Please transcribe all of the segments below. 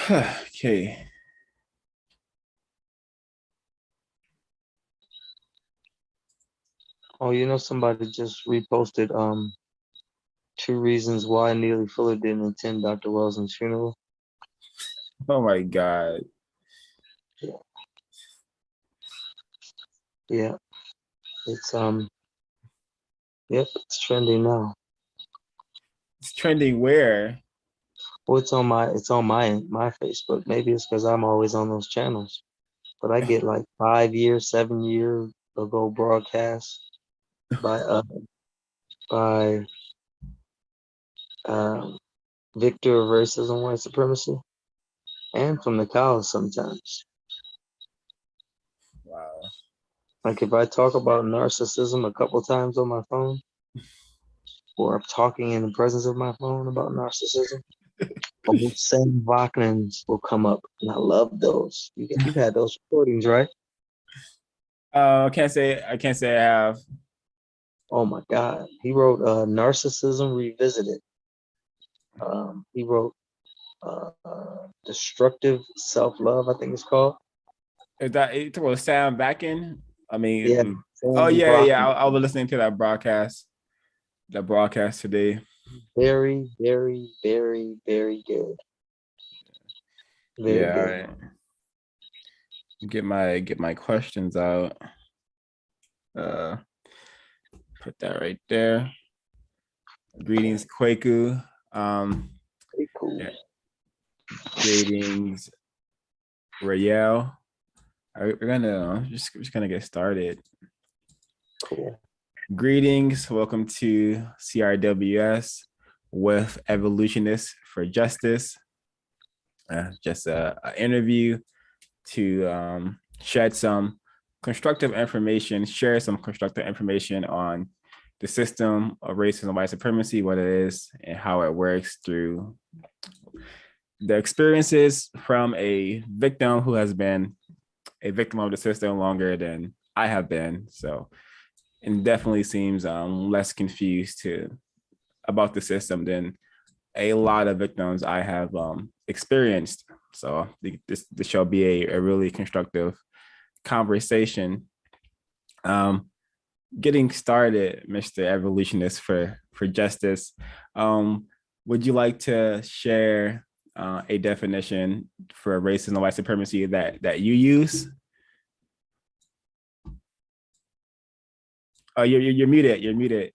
Okay. Oh, somebody just reposted 2 reasons why Neely Fuller didn't attend Dr. Wells's funeral. Oh my God. Yeah, yeah. It's yep, it's trending now. It's trending where? Well, it's on my Facebook. Maybe it's because I'm always on those channels. But I get like 5 year, 7 year ago broadcasts by by um Victor of Racism and White Supremacy and from the cows sometimes. Wow. Like if I talk about narcissism a couple times on my phone, or I'm talking in the presence of my phone about narcissism, those same Wachnans will come up, and I love those. You've had those recordings, right? I can't say I have. Oh my God, he wrote "Narcissism Revisited." He wrote "Destructive Self-Love," I think it's called. Is that it was Sam back in? I Yeah, mean, oh Sandy yeah, yeah. Bachman. I was listening to that broadcast today. Very, very, very, very good. Very Yeah, all good. right. Get my questions out. Uh, put that right there. Greetings, Kwaku. Very cool. Yeah, greetings, Rael. All right, we're gonna just gonna get started. Cool. Greetings, welcome to CRWS with Evolutionists for Justice. Just an interview to shed some constructive information, share some constructive information on the system of racism and white supremacy, what it is, and how it works through the experiences from a victim who has been a victim of the system longer than I have been. So, and definitely seems less confused about the system than a lot of victims I have experienced. So this shall be a really constructive conversation. Um, Getting started, Mr. Evolutionist for Justice. Um, would you like to share a definition for racism and white supremacy that you use? Oh, you're muted. You're muted.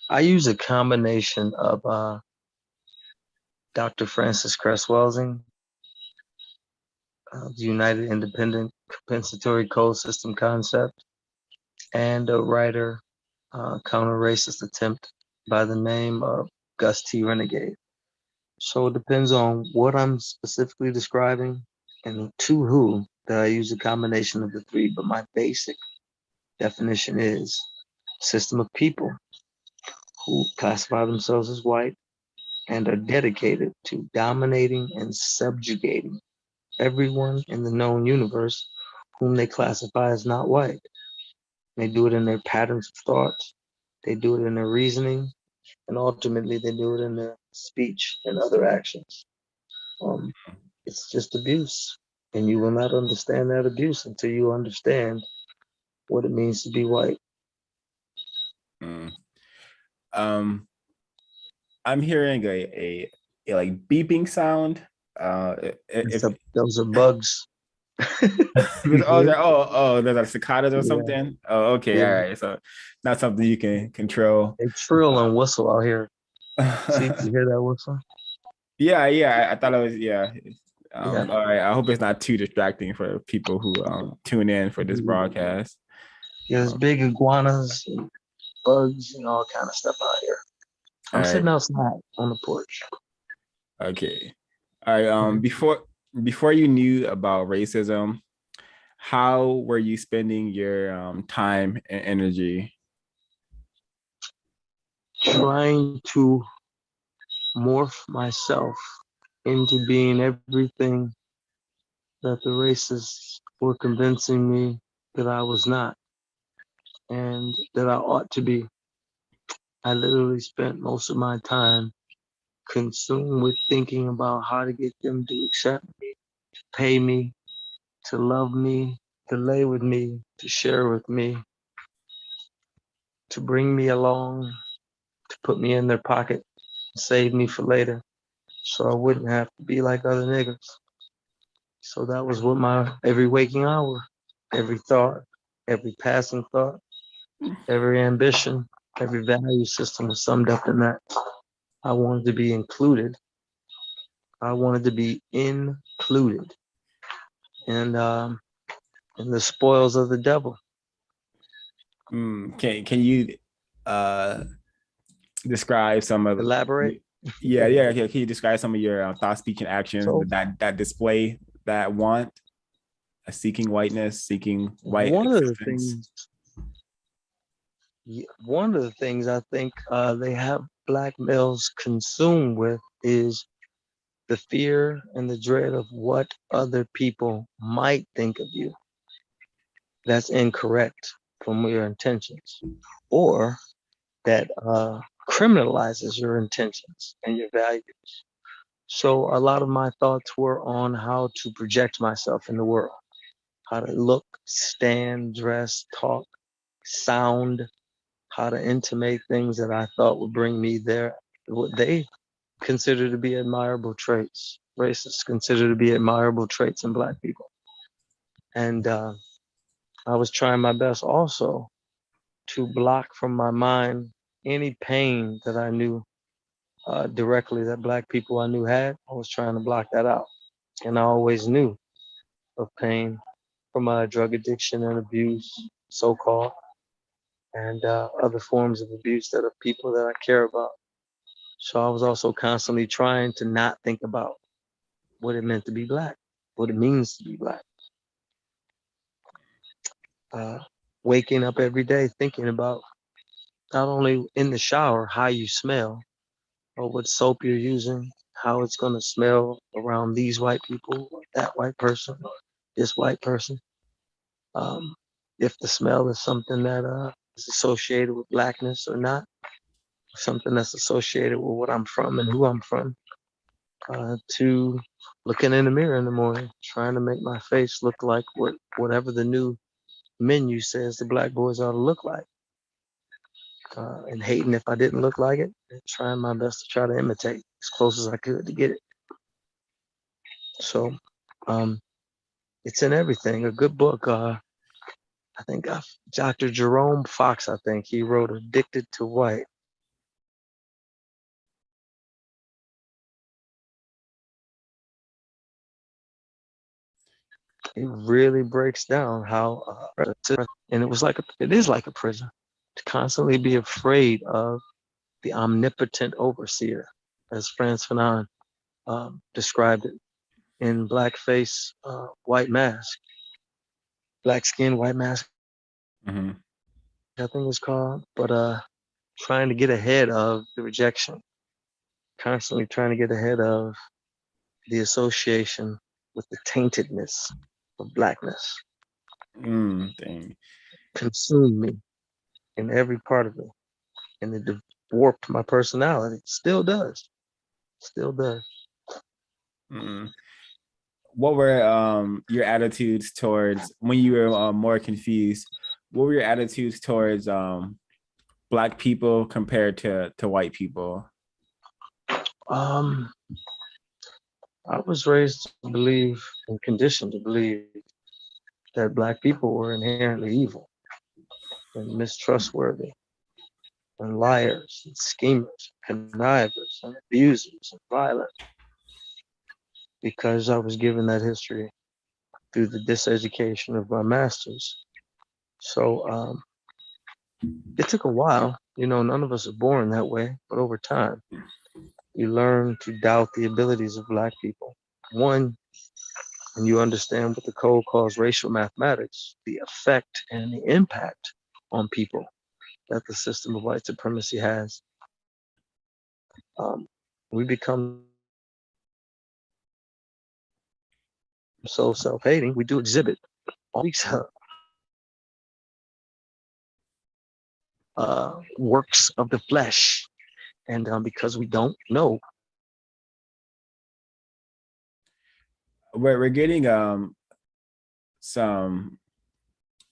I use a combination of Dr. Francis Cress Welsing, the United Independent Compensatory Code System concept, and a writer, counter-racist attempt by the name of Gus T. Renegade. So it depends on what I'm specifically describing and to who that I use a combination of the three, but my basic definition is system of people who classify themselves as white and are dedicated to dominating and subjugating everyone in the known universe whom they classify as not white. They do it in their patterns of thought, they do it in their reasoning, and ultimately they do it in their speech and other actions. Um, it's just abuse. And you will not understand that abuse until you understand what it means to be white. Mm. Um, I'm hearing a like beeping sound. If Those are bugs. You oh, hear? there's like cicadas or Yeah, something. Oh, okay, yeah. all right. So not something you can control. They trill and whistle out here. See, you Yeah, hear that whistle? yeah. I thought it was yeah. Yeah. All right. I hope it's not too distracting for people who tune in for this Yeah, broadcast. there's big iguanas and bugs and all kind of stuff out here. All I'm right. sitting outside on the porch. Okay. All right. Mhm. Before you knew about racism, how were you spending your time and energy? Trying to morph myself into being everything that the racists were convincing me that I was not and that I ought to be. I literally spent most of my time consumed with thinking about how to get them to accept me, to pay me, to love me, to lay with me, to share with me, to bring me along, to put me in their pocket, save me for later, so I wouldn't have to be like other niggas. So that was what my every waking hour, every thought, every passing thought, every ambition, every value system was summed up in that. I wanted to be included. I wanted to be included in the spoils of the devil. Can you uh describe some of Elaborate. yeah, can you describe some of your thought, speech, and actions So that display that want seeking whiteness, seeking white one of the acceptance? things, one of the things I think they have black males consumed with is the fear and the dread of what other people might think of you. That's incorrect from your intentions, or that criminalizes your intentions and your values. So a lot of my thoughts were on how to project myself in the world, how to look, stand, dress, talk, sound, how to intimate things that I thought would bring me there, what they consider to be admirable traits, racists consider to be admirable traits in black people. And I was trying my best also to block from my mind any pain that I knew directly that black people I knew had. I was trying to block that out. And I always knew of pain from drug addiction and abuse, so called, and other forms of abuse that are people that I care about. So I was also constantly trying to not think about what it meant to be black, what it means to be black. Uh, Waking up every day thinking about not only in the shower how you smell or what soap you're using, how it's going to smell around these white people, or that white person, or this white person. Um, if the smell is something that is associated with blackness or not, something that's associated with what I'm from and who I'm from, to looking in the mirror in the morning, trying to make my face look like whatever the new menu says the black boys ought to look like, and hating if I didn't look like it, and trying my best to try to imitate as close as I could to get it. So um, it's in everything. A good book. I think Dr. Jerome Fox. I think he wrote "Addicted to White." It really breaks down how, and it is like a prison to constantly be afraid of the omnipotent overseer, as Frantz Fanon described it in Blackface, White Mask, Black Skin, White Mask, Mm-hmm. I think it's called. But trying to get ahead of the rejection, constantly trying to get ahead of the association with the taintedness of blackness, Dang. consumed me in every part of me, and it warped my personality. Still does, still does. Mm. What were your attitudes towards when you were more confused? What were your attitudes towards black people compared to white people? Um, I was raised to believe and conditioned to believe that black people were inherently evil and mistrustworthy and liars and schemers, connivers and abusers and violent, because I was given that history through the diseducation of my masters. So it took a while. You know, none of us are born that way, but over time, you learn to doubt the abilities of black people. One, and you understand what the code calls racial mathematics, the effect and the impact on people that the system of white supremacy has. We become so self-hating, we do exhibit all these works of the flesh. And because we don't know we're getting some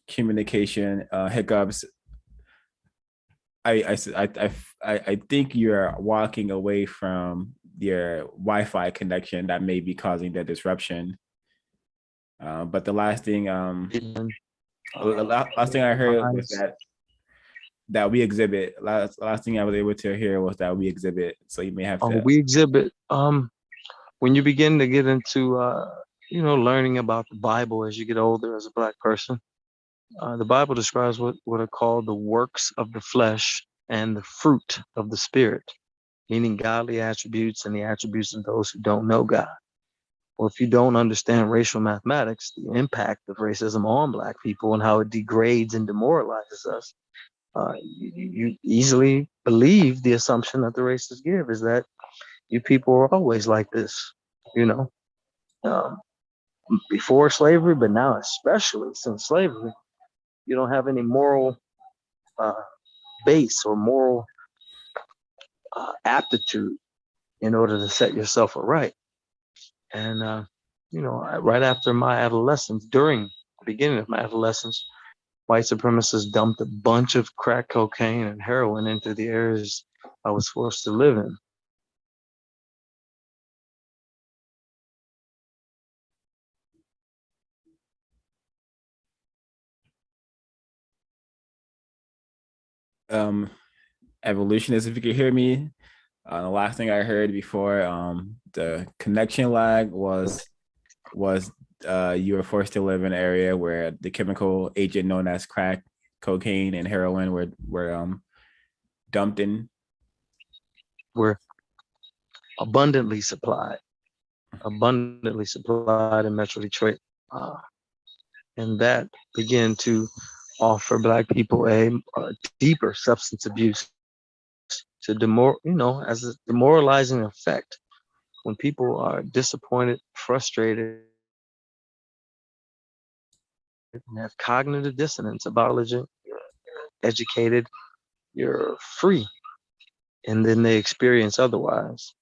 communication hiccups. I think you're walking away from your Wi-Fi connection that may be causing the disruption. But the last thing last thing I heard was that we exhibit. Last thing I was able to hear was that we exhibit. So you may have to. We exhibit. When you begin to get into learning about the Bible as you get older as a Black person, the Bible describes what are called the works of the flesh and the fruit of the Spirit, meaning godly attributes and the attributes of those who don't know God. Well, if you don't understand racial mathematics, the impact of racism on Black people and how it degrades and demoralizes us, you easily believe the assumption that the racists give is that you people are always like this, um, before slavery, but now especially since slavery, you don't have any moral uh, base or moral aptitude in order to set yourself aright. And right after my adolescence, during the beginning of my adolescence, white supremacists dumped a bunch of crack cocaine and heroin into the areas I was forced to live in. Evolutionists, if you could hear me. The last thing I heard before the connection lag was you were forced to live in an area where the chemical agent known as crack, cocaine, and heroin were dumped in. We're abundantly supplied in Metro Detroit. And that began to offer Black people a deeper substance abuse as a demoralizing effect. When people are disappointed, frustrated, and have cognitive dissonance about religion, you're educated, you're free, and then they experience otherwise.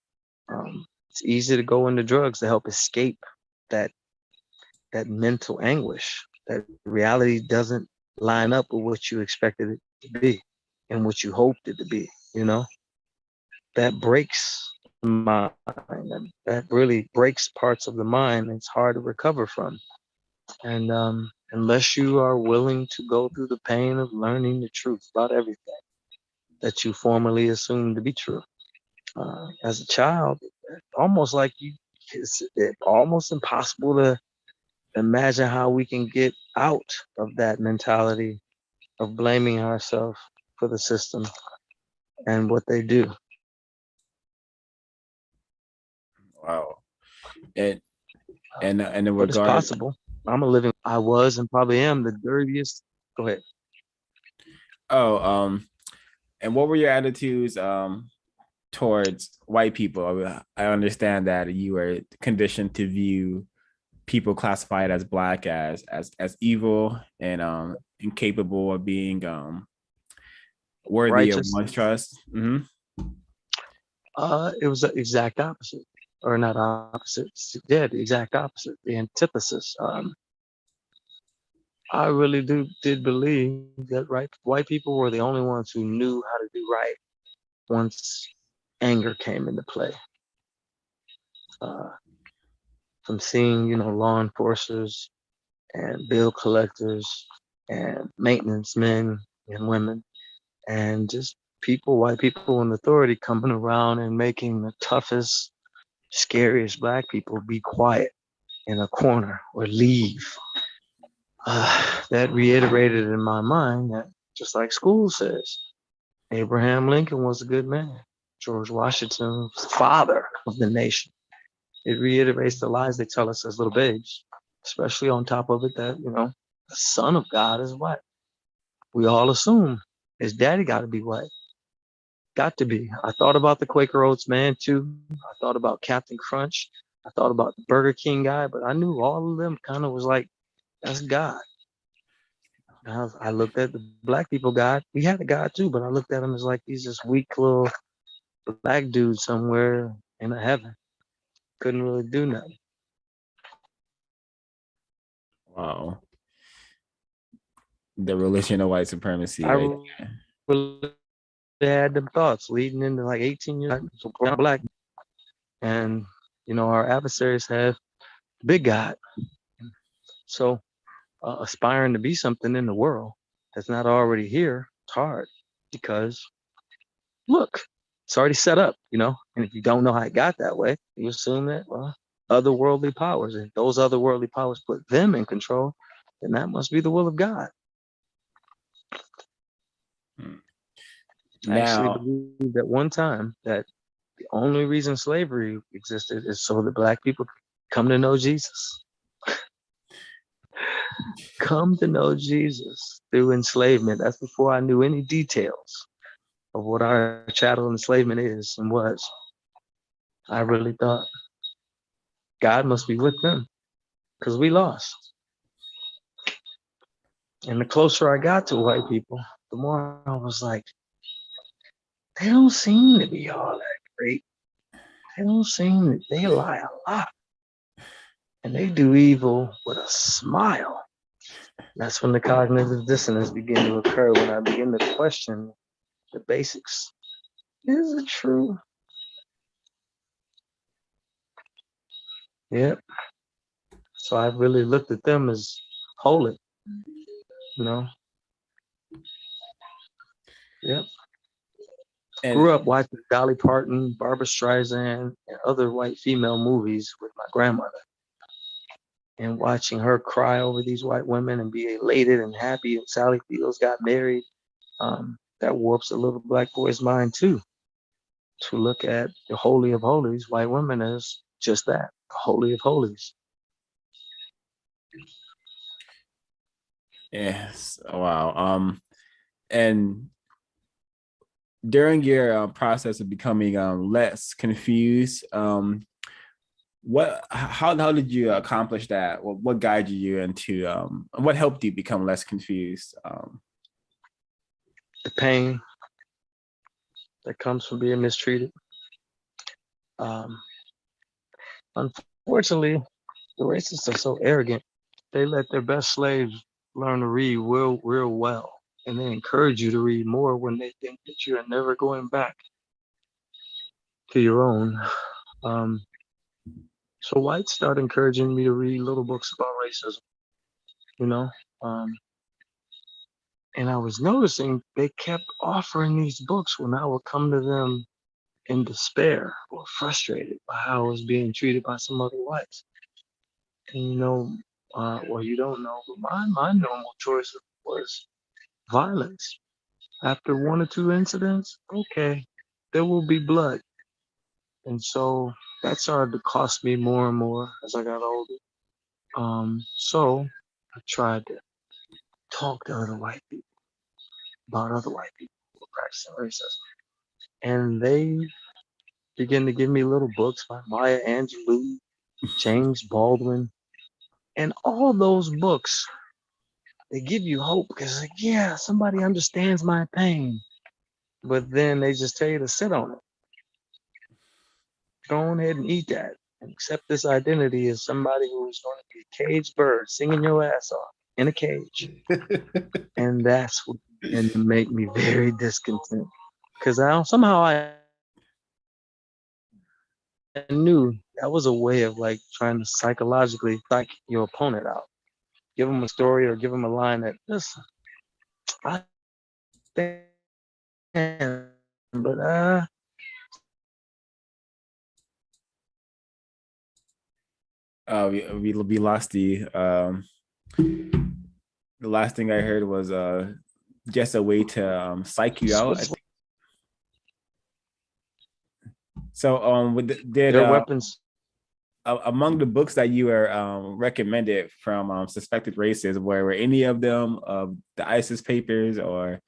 It's easy to go into drugs to help escape that mental anguish. That reality doesn't line up with what you expected it to be and what you hoped it to be. That breaks the mind. That really breaks parts of the mind. It's hard to recover from. And unless you are willing to go through the pain of learning the truth about everything that you formerly assumed to be true. As a child, almost like it's almost impossible to imagine how we can get out of that mentality of blaming ourselves for the system and what they do. Wow. And in But regard, it's possible. I was and probably am the dirtiest. Go ahead. Oh, and what were your attitudes towards white people? I understand that you were conditioned to view people classified as Black as evil and incapable of being worthy Righteous. of one's trust. Mm-hmm. It was the exact opposite, or not opposite. Yeah, the exact opposite, the antithesis. I really did believe that white people were the only ones who knew how to do right once anger came into play. From seeing, law enforcers and bill collectors and maintenance men and women and just white people in authority coming around and making the toughest, scariest Black people be quiet in a corner or leave. That reiterated in my mind that, just like school says, Abraham Lincoln was a good man. George Washington was the father of the nation. It reiterates the lies they tell us as little babes, especially on top of it that, the son of God is white. We all assume his daddy got to be white. Got to be. I thought about the Quaker Oats man too. I thought about Captain Crunch. I thought about the Burger King guy, but I knew all of them kind of was like, that's God. I looked at the Black people God. We had a God too, but I looked at him as like he's this weak little Black dude somewhere in a heaven. Couldn't really do nothing. Wow. The religion of white supremacy, I right? really had them thoughts leading into like 18 years old, black, and our adversaries have big God. So aspiring to be something in the world that's not already here, it's hard because look, it's already set up, and if you don't know how it got that way, you assume that, well, otherworldly powers, and those otherworldly powers put them in control, then that must be the will of God. I actually Now, believed at one time that the only reason slavery existed is so that black people come to know Jesus. Come to know Jesus through enslavement. That's before I knew any details of what our chattel enslavement is and was. I really thought God must be with them because we lost. And the closer I got to white people, the more I was like, they don't seem to be all that great. They don't seem that they lie a lot. And they do evil with a smile. That's when the cognitive dissonance began to occur, when I begin to question the basics. Is it true? Yep. So I really looked at them as holy, you know? Yep. and Grew up watching Dolly Parton, Barbara Streisand, and other white female movies with my grandmother. And watching her cry over these white women and be elated and happy, and Sally Fields got married, that warps a little black boy's mind too, to look at the Holy of Holies, white women, as just that, the Holy of Holies. yes, wow. And during your process of becoming less confused, how did you accomplish that? What guided you into what helped you become less confused? The pain that comes from being mistreated. Um, Unfortunately, the racists are so arrogant. They let their best slaves learn to read real well. And they encourage you to read more when they think that you are never going back to your own. Um, so whites start encouraging me to read little books about racism, you know? Um, and I was noticing they kept offering these books when I would come to them in despair or frustrated by how I was being treated by some other whites. And well, you don't know, but my normal choice was violence. After one or two incidents, okay, there will be blood. And so that started to cost me more and more as I got older. So I tried to talk to other white people about other white people who were practicing racism. And they began to give me little books by Maya Angelou, James Baldwin, and all those books, they give you hope because, like, yeah, somebody understands my pain. But then they just tell you to sit on it. Go on ahead and eat that and accept this identity as somebody who's going to be a caged bird singing your ass off in a cage. And that's what began to make me very discontent. Because somehow I knew that was a way of like trying to psychologically psych your opponent out. Give them a story or give them a line that, listen, I stand, but We lost the last thing I heard was just a way to psych you out. I think. So did their weapons. among the books that you were recommended from suspected racists, were any of them the ISIS papers or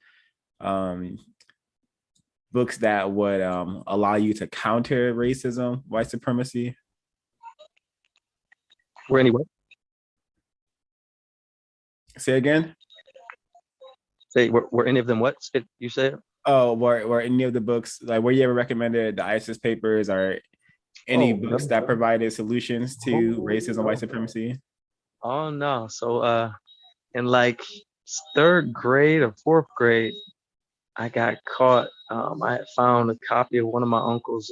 books that would allow you to counter racism, white supremacy? Were any what? Say again? Say, were any of them what? You said? Oh, were any of the books, like, were you ever recommended the ISIS papers or any Oh, books no. that provided solutions to Oh, racism, white no. supremacy? Oh no. So in like third grade or fourth grade, I got caught. I had found a copy of one of my uncle's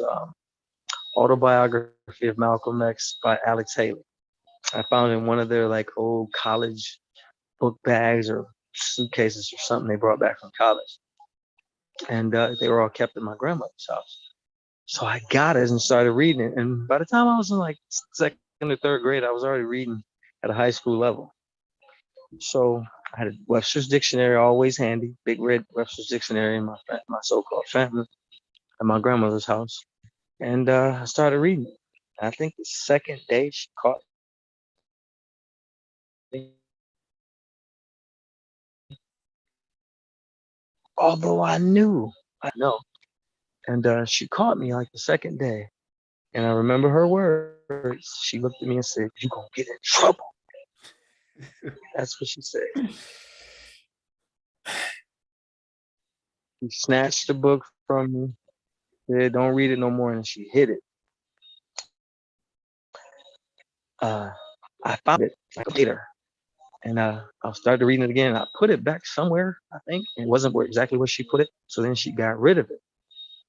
autobiography of Malcolm X by Alex Haley. I found it in one of their like old college book bags or suitcases or something they brought back from college, and they were all kept in my grandmother's house. So I got it and started reading it, and by the time I was in like second or third grade, I was already reading at a high school level. So I had a Webster's dictionary always handy, big red Webster's dictionary in my so-called family at my grandmother's house, and I started reading it. I think the second day she caught me, although I knew, and she caught me like the second day. And I remember her words. She looked at me and said, "You gonna get in trouble." That's what she said. She snatched the book from me, said, "Don't read it no more," and she hid it. I found it like later, and I started reading it again. I put it back somewhere, I think. It wasn't where exactly where she put it. So then she got rid of it.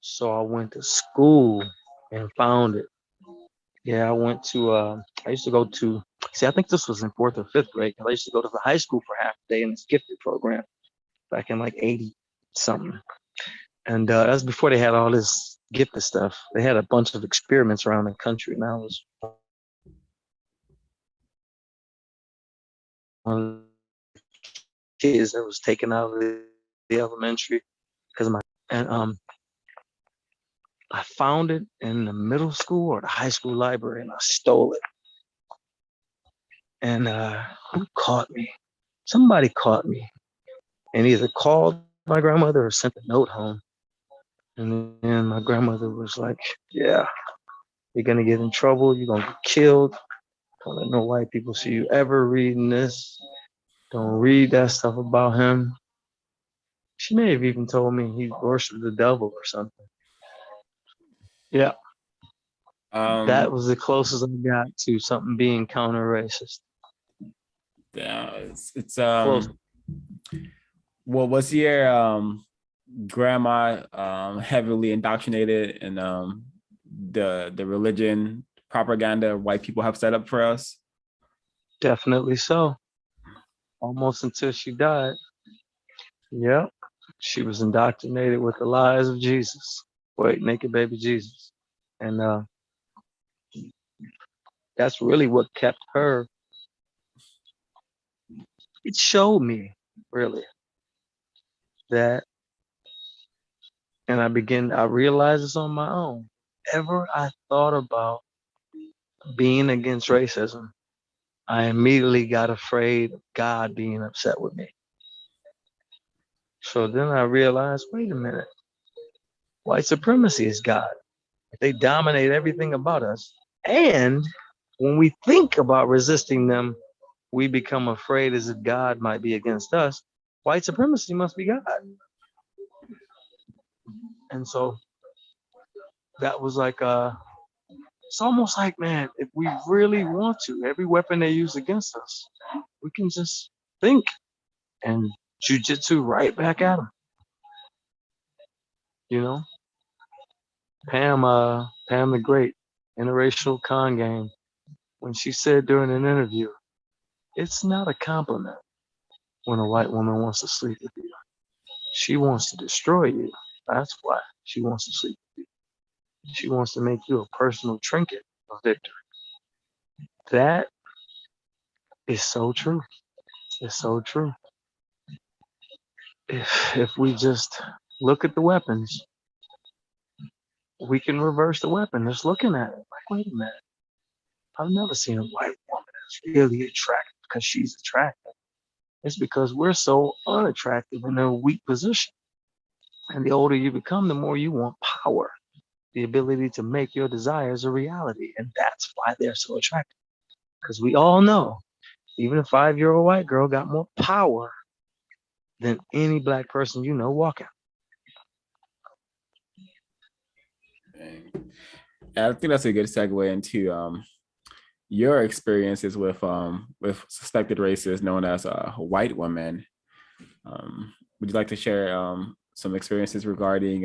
So I went to school and found it. Yeah, I went to. I used to go to. See, I think this was in fourth or fifth grade because I used to go to the high school for half a day in this gifted program back in like 80 something. And that was before they had all this gifted stuff. They had a bunch of experiments around the country, and I was one of the kids that was taken out of the elementary because of my. And I found it in the middle school or the high school library, and I stole it. And who caught me? Somebody caught me and either called my grandmother or sent a note home. And then my grandmother was like, "Yeah, you're gonna get in trouble. You're gonna get killed. Don't let no white people see you ever reading this. Don't read that stuff about him." She may have even told me he worshiped the devil or something. Yeah, that Um, was the closest I got to something being counter racist. yeah, it's Close. well, was your grandma heavily indoctrinated in the religion propaganda white people have set up for us? Definitely so. Almost until she died. Yeah. She was indoctrinated with the lies of Jesus. Wait, naked baby Jesus. And that's really what kept her. It showed me, really, that, and I realized this on my own. Ever I thought about being against racism, I immediately got afraid of God being upset with me. So then I realized, wait a minute, white supremacy is God. They dominate everything about us. And when we think about resisting them, we become afraid as if God might be against us. White supremacy must be God. And so that was like, it's almost like, man, if we really want to, every weapon they use against us, we can just think and jujitsu right back at them. You know, Pam the Great, interracial con game, when she said during an interview, it's not a compliment when a white woman wants to sleep with you. She wants to destroy you. That's why she wants to sleep with you. She wants to make you a personal trinket of victory. That is so true. It's so true. If we just look at the weapons, we can reverse the weapon. Just looking at it, like, wait a minute. I've never seen a white woman that's really attractive because she's attractive. It's because we're so unattractive in a weak position. And the older you become, the more you want power, the ability to make your desires a reality. And that's why they're so attractive. Because we all know, even a 5-year-old white girl got more power than any black person you know walking. And I think that's a good segue into your experiences with suspected racists known as white women. Would you like to share some experiences regarding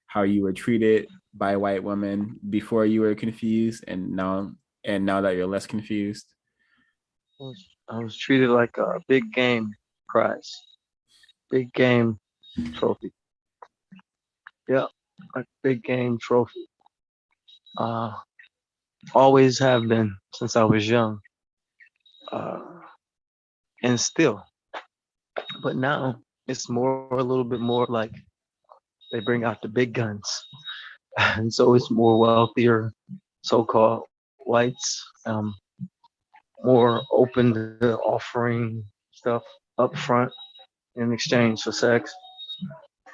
how you were treated by white women before you were confused, and now that you're less confused? I was treated like a big game prize, big game trophy. Yeah, like big game trophy. Uh, Always have been since I was young, uh, and still. But now it's more a little bit more like they bring out the big guns, and so it's more wealthier, so-called whites, more open to offering stuff up front in exchange for sex.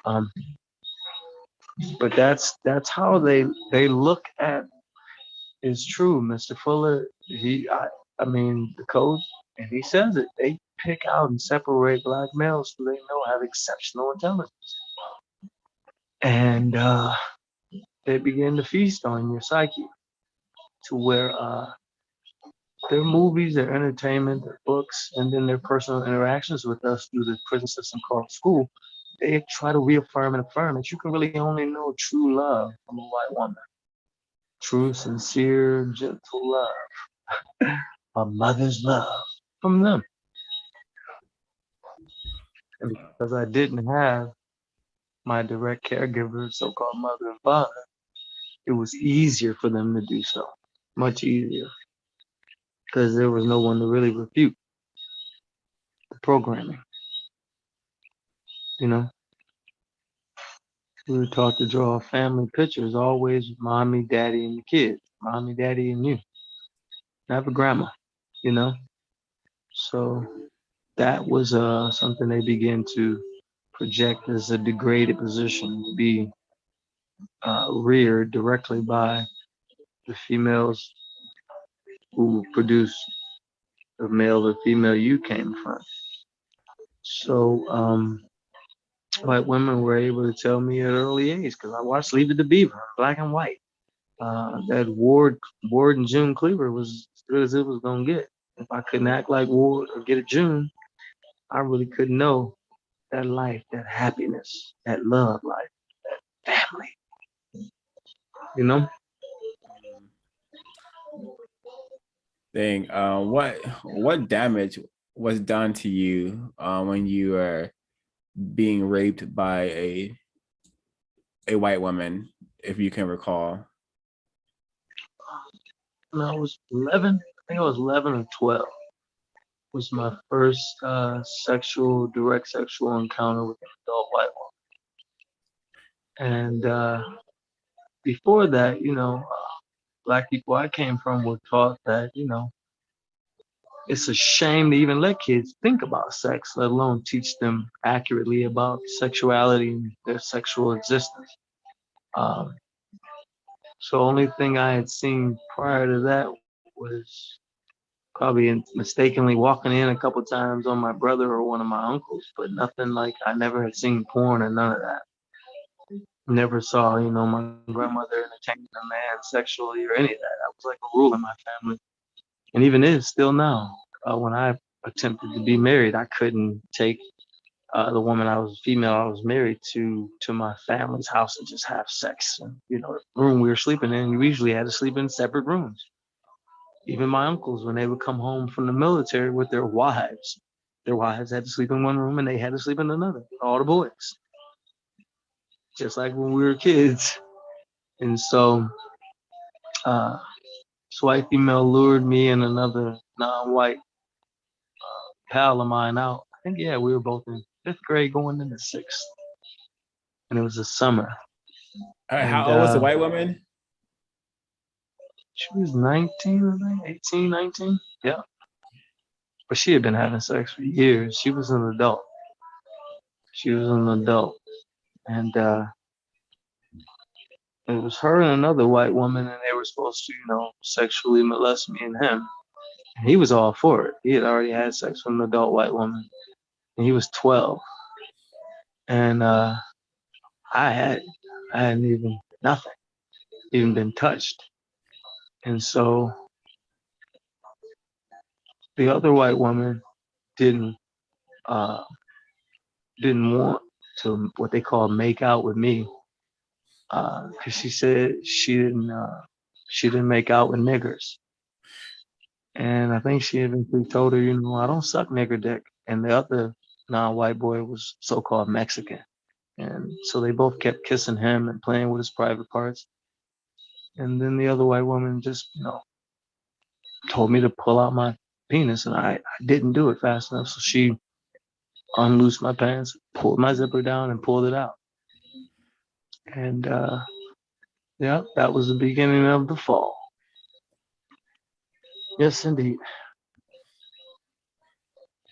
Um, but that's how they look at is true, Mr. Fuller. I mean the code, and he says it. They pick out and separate black males who they know have exceptional intelligence, and they begin to feast on your psyche to where their movies, their entertainment, their books, and then their personal interactions with us through the prison system called school, they try to reaffirm and affirm that you can really only know true love from a white woman. True, sincere, gentle love. A mother's love from them. And because I didn't have my direct caregiver, so-called mother and father, it was easier for them to do so. Much easier. Because there was no one to really refute the programming. You know, we were taught to draw family pictures, always mommy, daddy, and the kids. Mommy, daddy, and you. Never grandma, you know? So that was something they began to project as a degraded position to be reared directly by the females who produced the male or female you came from. So white women were able to tell me at an early age because I watched Leave It to Beaver, black and white. That Ward and June Cleaver was as good as it was gonna get. If I couldn't act like Ward or get a June, I really couldn't know that life, that happiness, that love life, that family. You know? Dang, what damage was done to you when you were being raped by a white woman, if you can recall? When I was 11, I think I was 11 or 12, was my first direct sexual encounter with an adult white woman. And before that, black people I came from were taught that, it's a shame to even let kids think about sex, let alone teach them accurately about sexuality and their sexual existence. Um, so only thing I had seen prior to that was probably mistakenly walking in a couple times on my brother or one of my uncles, but nothing like I never had seen porn or none of that. Never saw, my grandmother entertaining a man sexually or any of that. That was like a rule in my family, and even is still now. When I attempted to be married, I couldn't take the woman female I was married to my family's house and just have sex. And, the room we were sleeping in, we usually had to sleep in separate rooms. Even my uncles, when they would come home from the military with their wives had to sleep in one room and they had to sleep in another. All the boys, just like when we were kids. And so, this white female lured me and another non-white pal of mine out. I think, yeah, we were both in fifth grade going into sixth. And it was a summer. And How old was the white woman? she was 19, I think, 18, 19. Yeah. But she had been having sex for years. She was an adult. She was an adult. And it was her and another white woman, and they were supposed to, sexually molest me and him. And he was all for it. He had already had sex with an adult white woman, and he was 12. And I had, I hadn't even nothing, even been touched. And so The other white woman didn't uh, didn't want to what they call make out with me because she said she didn't make out with niggers. And I think she eventually told her, I don't suck nigger dick. And the other non-white boy was so-called Mexican. And so they both kept kissing him and playing with his private parts. And then the other white woman just, told me to pull out my penis, and I didn't do it fast enough. So she unloosed my pants, pulled my zipper down, and pulled it out. And yeah, that was the beginning of the fall. Yes, indeed.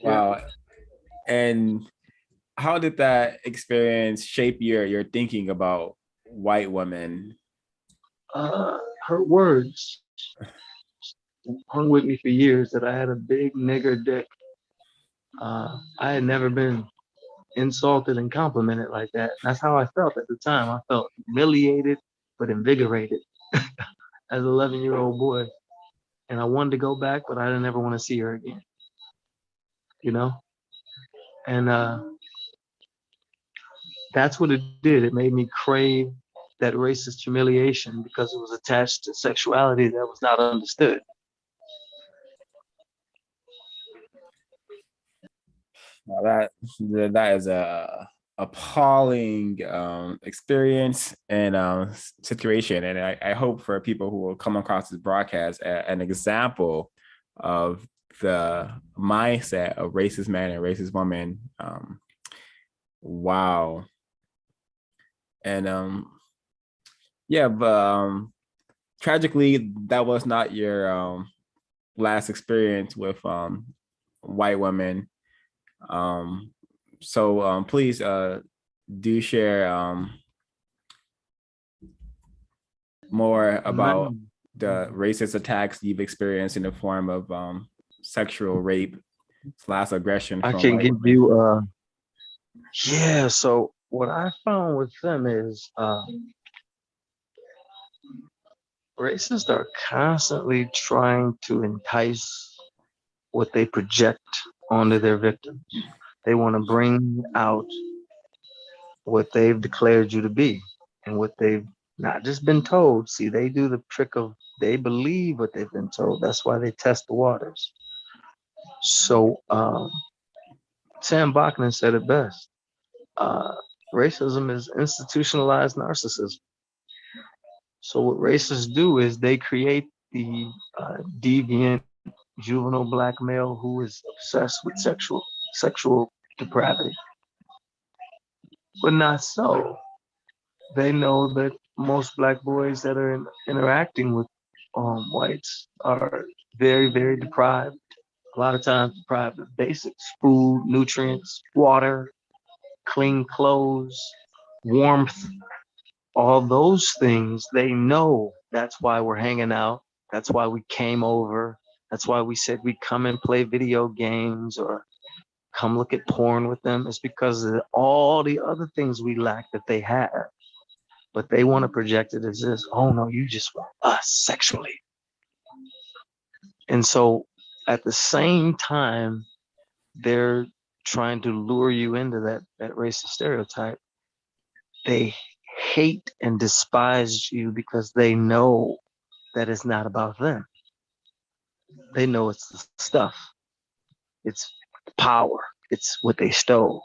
Wow. And how did that experience shape your thinking about white women? Her words hung with me for years that I had a big nigger dick. I had never been insulted and complimented like that. That's how I felt at the time. I felt humiliated but invigorated as an 11-year-old boy. And I wanted to go back, but I didn't ever want to see her again. You know? And that's what it did. It made me crave that racist humiliation because it was attached to sexuality that was not understood. Now that is a appalling experience and situation, and I hope for people who will come across this broadcast an example of the mindset of racist man and racist woman. Wow. And yeah, but tragically that was not your last experience with white women. So please do share more about the racist attacks you've experienced in the form of sexual rape / aggression I from can white give women. you yeah, so what I found with them is racists are constantly trying to entice what they project onto their victims. They want to bring out what they've declared you to be and what they've not just been told. See, they do the trick of they believe what they've been told. That's why they test the waters. So Sam Bachman said it best. Uh, Racism is institutionalized narcissism. So what racists do is they create the deviant juvenile black male who is obsessed with sexual depravity, but not so. They know that most black boys that are interacting with whites are very, very deprived. A lot of times deprived of basics: food, nutrients, water, clean clothes, warmth, all those things. They know that's why we're hanging out. That's why we came over. That's why we said we'd come and play video games or come look at porn with them. It's because of all the other things we lack that they have. But they want to project it as this: oh no, you just want us sexually. And so at the same time, they're trying to lure you into that racist stereotype. They hate and despise you because they know that it's not about them. They know it's the stuff, it's power, it's what they stole,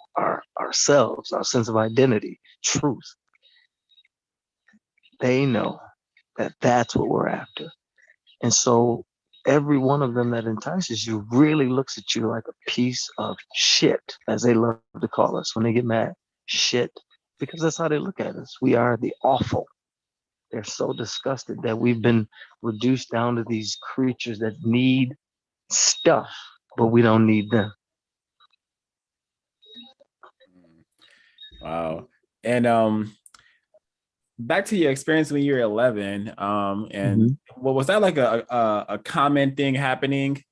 ourselves, our sense of identity, truth. They know that that's what we're after. And so every one of them that entices you really looks at you like a piece of shit, as they love to call us when they get mad. Shit. Because that's how they look at us. We are the awful. They're so disgusted that we've been reduced down to these creatures that need stuff, but we don't need them. Wow. And back to your experience when you were 11, and what was that like a common thing happening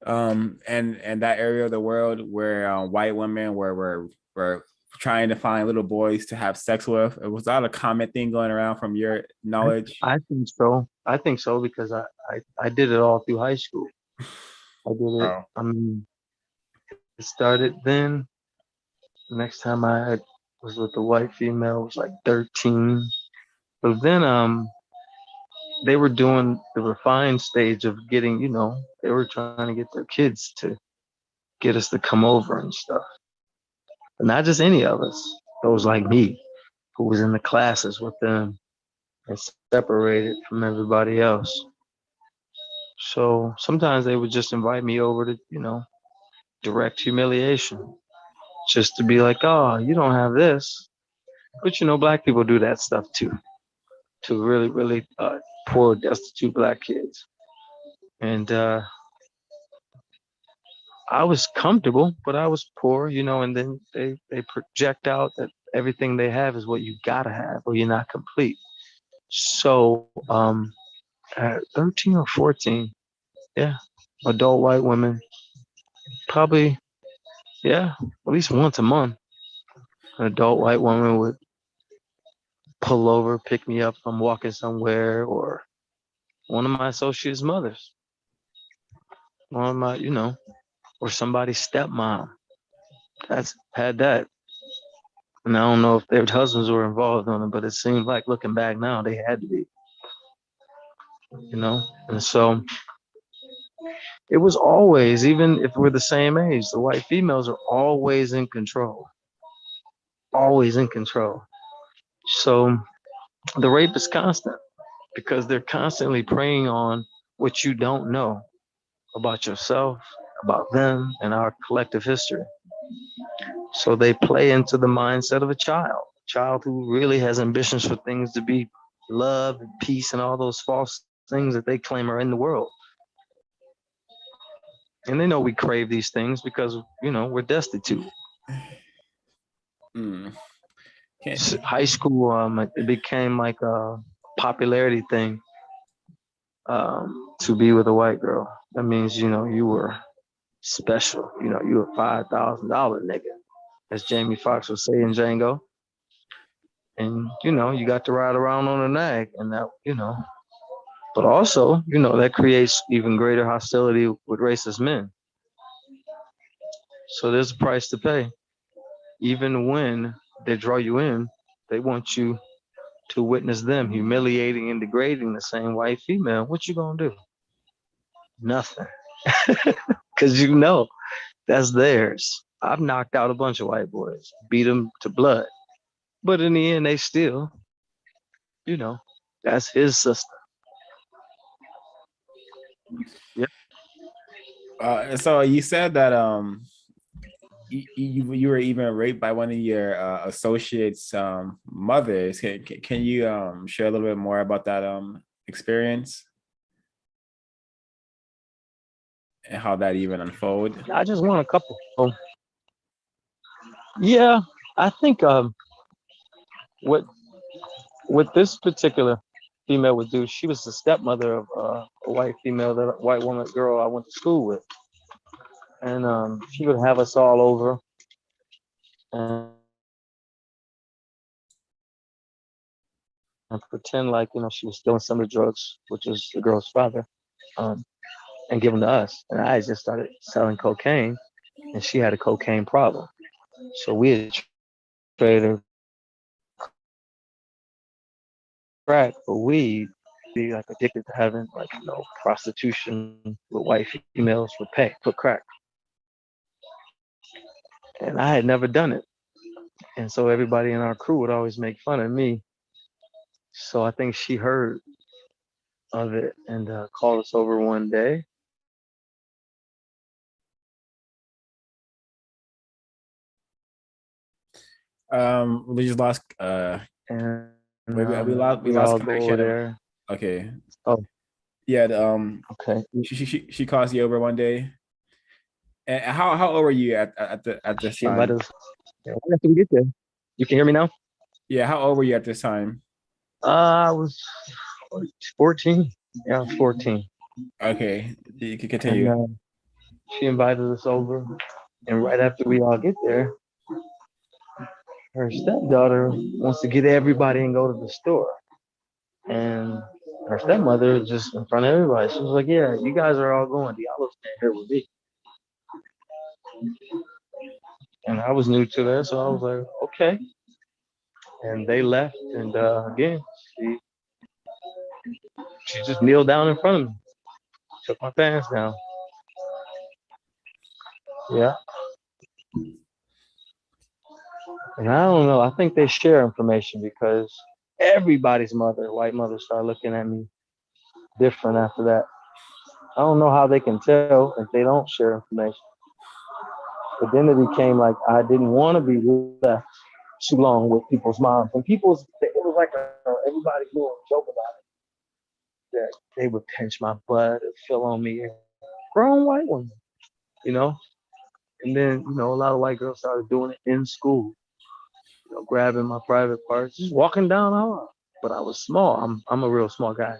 and that area of the world where white women were trying to find little boys to have sex with? Was that a common thing going around from your knowledge? I think so. I think so because I did it all through high school. I did it. Oh, I mean, it started then. Next time was with the white female was like 13. But then they were doing the refined stage of getting, they were trying to get their kids to get us to come over and stuff. But not just any of us. Those like me who was in the classes with them and separated from everybody else. So sometimes they would just invite me over to, direct humiliation. Just to be like, oh, you don't have this. But black people do that stuff too, to really, really poor, destitute black kids. And I was comfortable, but I was poor, and then they project out that everything they have is what you gotta have or you're not complete. So at 13 or 14, yeah, adult white women, probably, yeah, at least once a month, an adult white woman would pull over, pick me up if I'm walking somewhere, or one of my associates' mothers, one of my, or somebody's stepmom. That's had that. And I don't know if their husbands were involved on it, but it seemed like looking back now, they had to be, And so it was always, even if we're the same age, the white females are always in control, always in control. So the rape is constant because they're constantly preying on what you don't know about yourself, about them, and our collective history. So they play into the mindset of a child who really has ambitions for things to be love and peace and all those false things that they claim are in the world. And they know we crave these things because, we're destitute. mm. Can't, High school, it became like a popularity thing to be with a white girl. That means, you were special. You were $5,000 nigga, as Jamie Foxx would say in Django. And, you got to ride around on a nag and that, but also, that creates even greater hostility with racist men. So there's a price to pay. Even when they draw you in, they want you to witness them humiliating and degrading the same white female. What you gonna do? Nothing. Because that's theirs. I've knocked out a bunch of white boys, beat them to blood. But in the end, they still, you know, that's his sister. Yeah. so you said that you were even raped by one of your associates' mothers. Can you share a little bit more about that experience and how that even unfolded? I just want a couple. So, yeah, I think what this particular female would do, she was the stepmother of a white female, that white woman girl I went to school with, and she would have us all over and pretend like she was stealing some of the drugs, which was the girl's father, um, and give them to us. And I just started selling cocaine, and she had a cocaine problem, so we had traded her crack for weed. Be like addicted to having like prostitution with white females for pay for crack, and I had never done it. And so everybody in our crew would always make fun of me. So I think she heard of it and called us over one day. We just lost And we we lost all go over connection. there. Okay. Oh, Yeah, okay. she calls you over one day. And how old were you at this She invited time? us. Yeah, right after we get there, you can hear me now? Yeah, how old were you at this time? I was 14. Yeah, I was 14. Okay, you can And continue. she invited us over. And right after we all get there, her stepdaughter wants to get everybody and go to the store. And Her stepmother just in front of everybody. She was like, "Yeah, you guys are all going. Diallo's staying here with me." And I was new to that, so I was like, "Okay." And they left, and again, she she just kneeled down in front of me, took my pants down. Yeah, and I don't know. I think they share information because everybody's mother, white mother, started looking at me different after that. I don't know how they can tell if they don't share information. But then it became like I didn't want to be left too long with people's moms. And it was like everybody knew a joke about it. That they would pinch my butt and feel on me. Grown white woman, you know? And then, a lot of white girls started doing it in school, grabbing my private parts, just walking down the hall. But I was small. I'm a real small guy.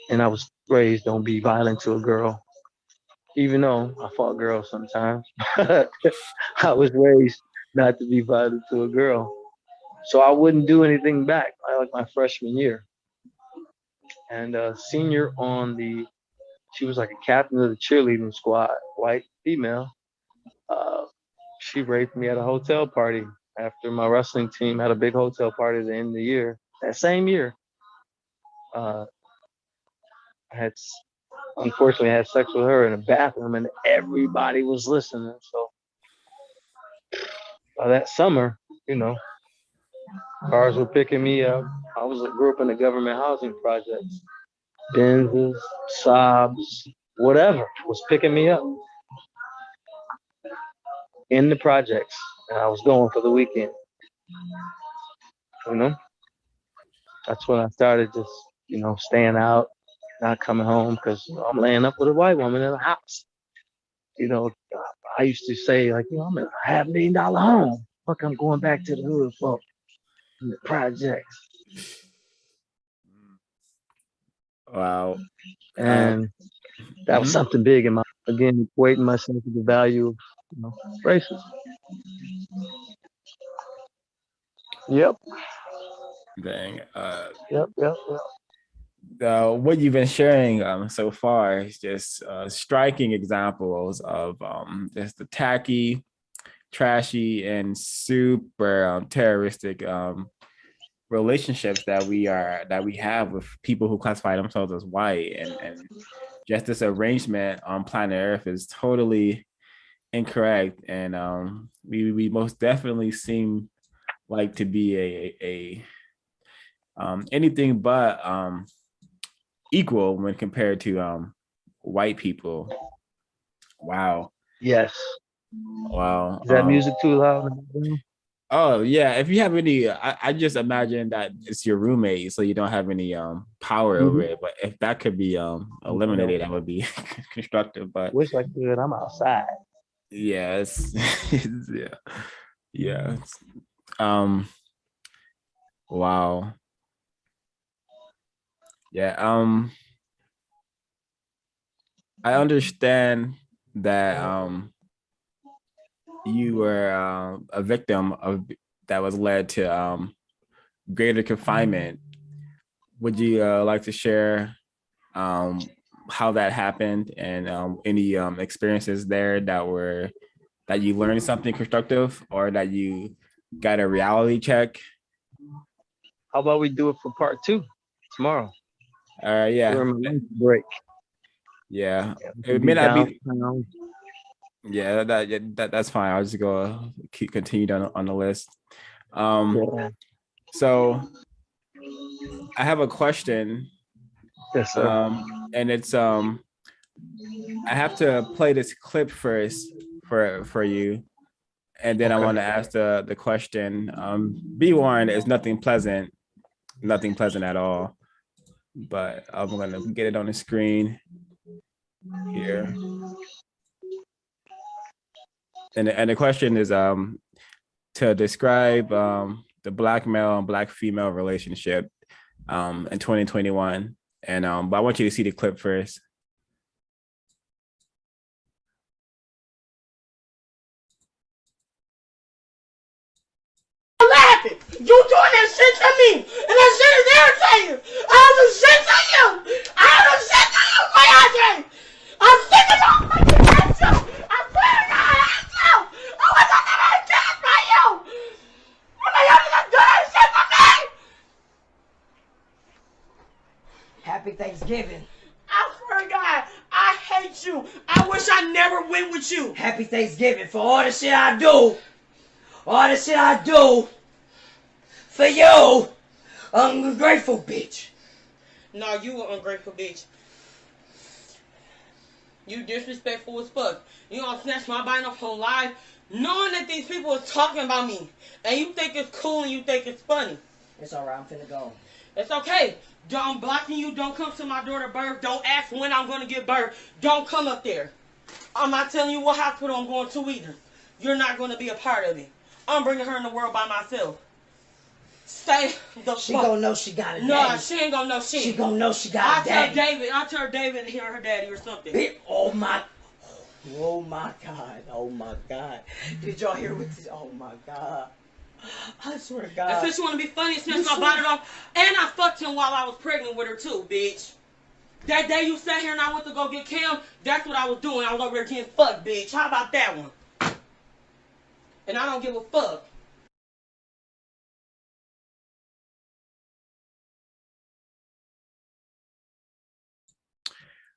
And I was raised, don't be violent to a girl. Even though I fought girls sometimes. I was raised not to be violent to a girl. So I wouldn't do anything back. Like my freshman year. And senior she was like a captain of the cheerleading squad, white female. Uh, she raped me at a hotel party after my wrestling team had a big hotel party at the end of the year. That same year, uh, I had unfortunately had sex with her in a bathroom, and everybody was listening. So that summer, you know, cars were picking me up. Grew up in a government housing project. Benzes, Saabs, whatever was picking me up in the projects, and I was going for the weekend. You know, that's when I started just staying out, not coming home because I'm laying up with a white woman in the house. You know, I used to say like, I'm in a $500,000 home. Fuck, I'm going back to the hood for the projects. Wow. And that was something big in my, again, equating myself to the value of racism. Yep. Dang. Yep. What you've been sharing so far is just striking examples of just the tacky, trashy, and super terroristic relationships that we have with people who classify themselves as white, and just this arrangement on planet Earth is totally incorrect, and we most definitely seem like to be a anything but equal when compared to white people. Wow. Yes. Wow. Is that music too loud? Oh yeah. If you have any, I just imagine that it's your roommate, so you don't have any power over it. But if that could be eliminated, that would be constructive. But wish I could. I'm outside. yes, yeah, yeah. Um. Wow. Yeah. I understand that you were a victim of that was led to greater confinement. Would you like to share how that happened and any experiences there that you learned something constructive or that you got a reality check? How about we do it for part 2 tomorrow? Yeah. During my lunch break. Yeah. It may not be downtown. Yeah, that's fine. I'll just go continue on the list. So I have a question. Yes, sir. And it's I have to play this clip first for you, and then I want to ask the question. Be warned, it's nothing pleasant at all. But I'm gonna get it on the screen here. And the question is to describe the black male and black female relationship in 2021. And but I want you to see the clip first. Laughing. You doing that shit to me, and that shit is irritating. I have to shit to you. I have to shit to you, my Andre. I'm sick of you. I hate you. I swear to God, I hate you. I was never attacked by you. When I have to do that shit for me. Happy Thanksgiving. I swear to God, I hate you. I wish I never went with you. Happy Thanksgiving for all the shit I do. All the shit I do for you. Ungrateful bitch. No, you an ungrateful bitch. You disrespectful as fuck. You gonna snatch my body off on live, knowing that these people are talking about me, and you think it's cool and you think it's funny. It's alright, I'm finna go. It's okay. I'm blocking you. Don't come to my daughter's birth. Don't ask when I'm gonna give birth. Don't come up there. I'm not telling you what hospital I'm going to either. You're not gonna be a part of it. I'm bringing her in the world by myself. Stay the She fuck. gonna know she got a daddy. No, she ain't gonna know shit. She gonna know she got a daddy. I'll tell David and her daddy or something. Oh my God. Oh my God. Did y'all hear what this? Oh my God. I swear to God. And since you want to be funny, snatch my body off. And I fucked him while I was pregnant with her too, bitch. That day you sat here and I went to go get Cam, that's what I was doing. I was over there getting fucked, bitch. How about that one? And I don't give a fuck.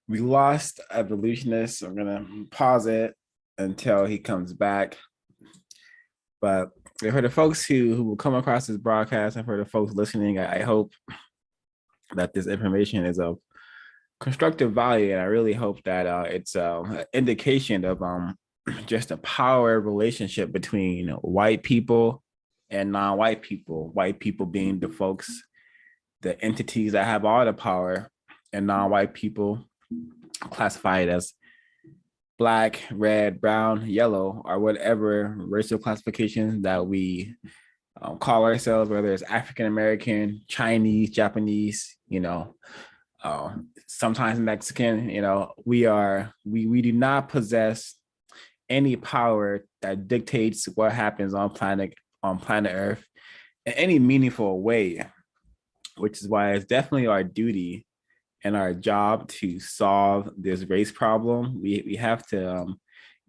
We lost Evolutionist. I'm gonna pause it until he comes back. But for the folks who will come across this broadcast and for the folks listening, I hope that this information is of constructive value, and I really hope that it's an indication of just a power relationship between white people and non-white people. White people being the folks, the entities that have all the power, and non-white people classified as black, red, brown, yellow, or whatever racial classifications that we call ourselves, whether it's African American, Chinese, Japanese, sometimes Mexican. We do not possess any power that dictates what happens on planet Earth in any meaningful way, which is why it's definitely our duty and our job to solve this race problem. We have to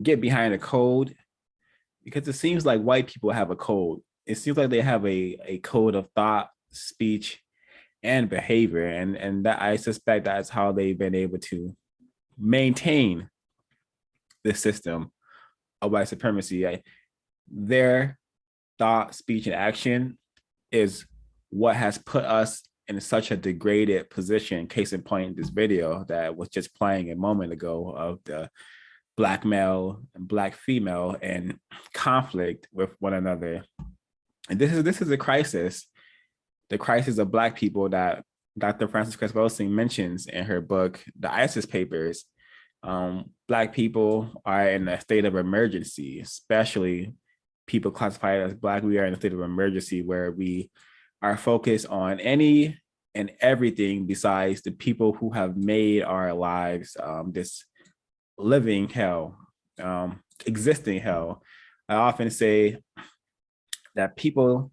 get behind a code, because it seems like white people have a code. It seems like they have a code of thought, speech, and behavior, and that I suspect that's how they've been able to maintain the system of white supremacy. Their thought, speech, and action is what has put us in such a degraded position. Case in point, this video that was just playing a moment ago of the black male and black female in conflict with one another. And this is a crisis, the crisis of black people that Dr. Frances Cress Welsing mentions in her book, The ISIS Papers. Black people are in a state of emergency, especially people classified as black. We are in a state of emergency where we are focused on any and everything besides the people who have made our lives this living hell, existing hell. I often say that people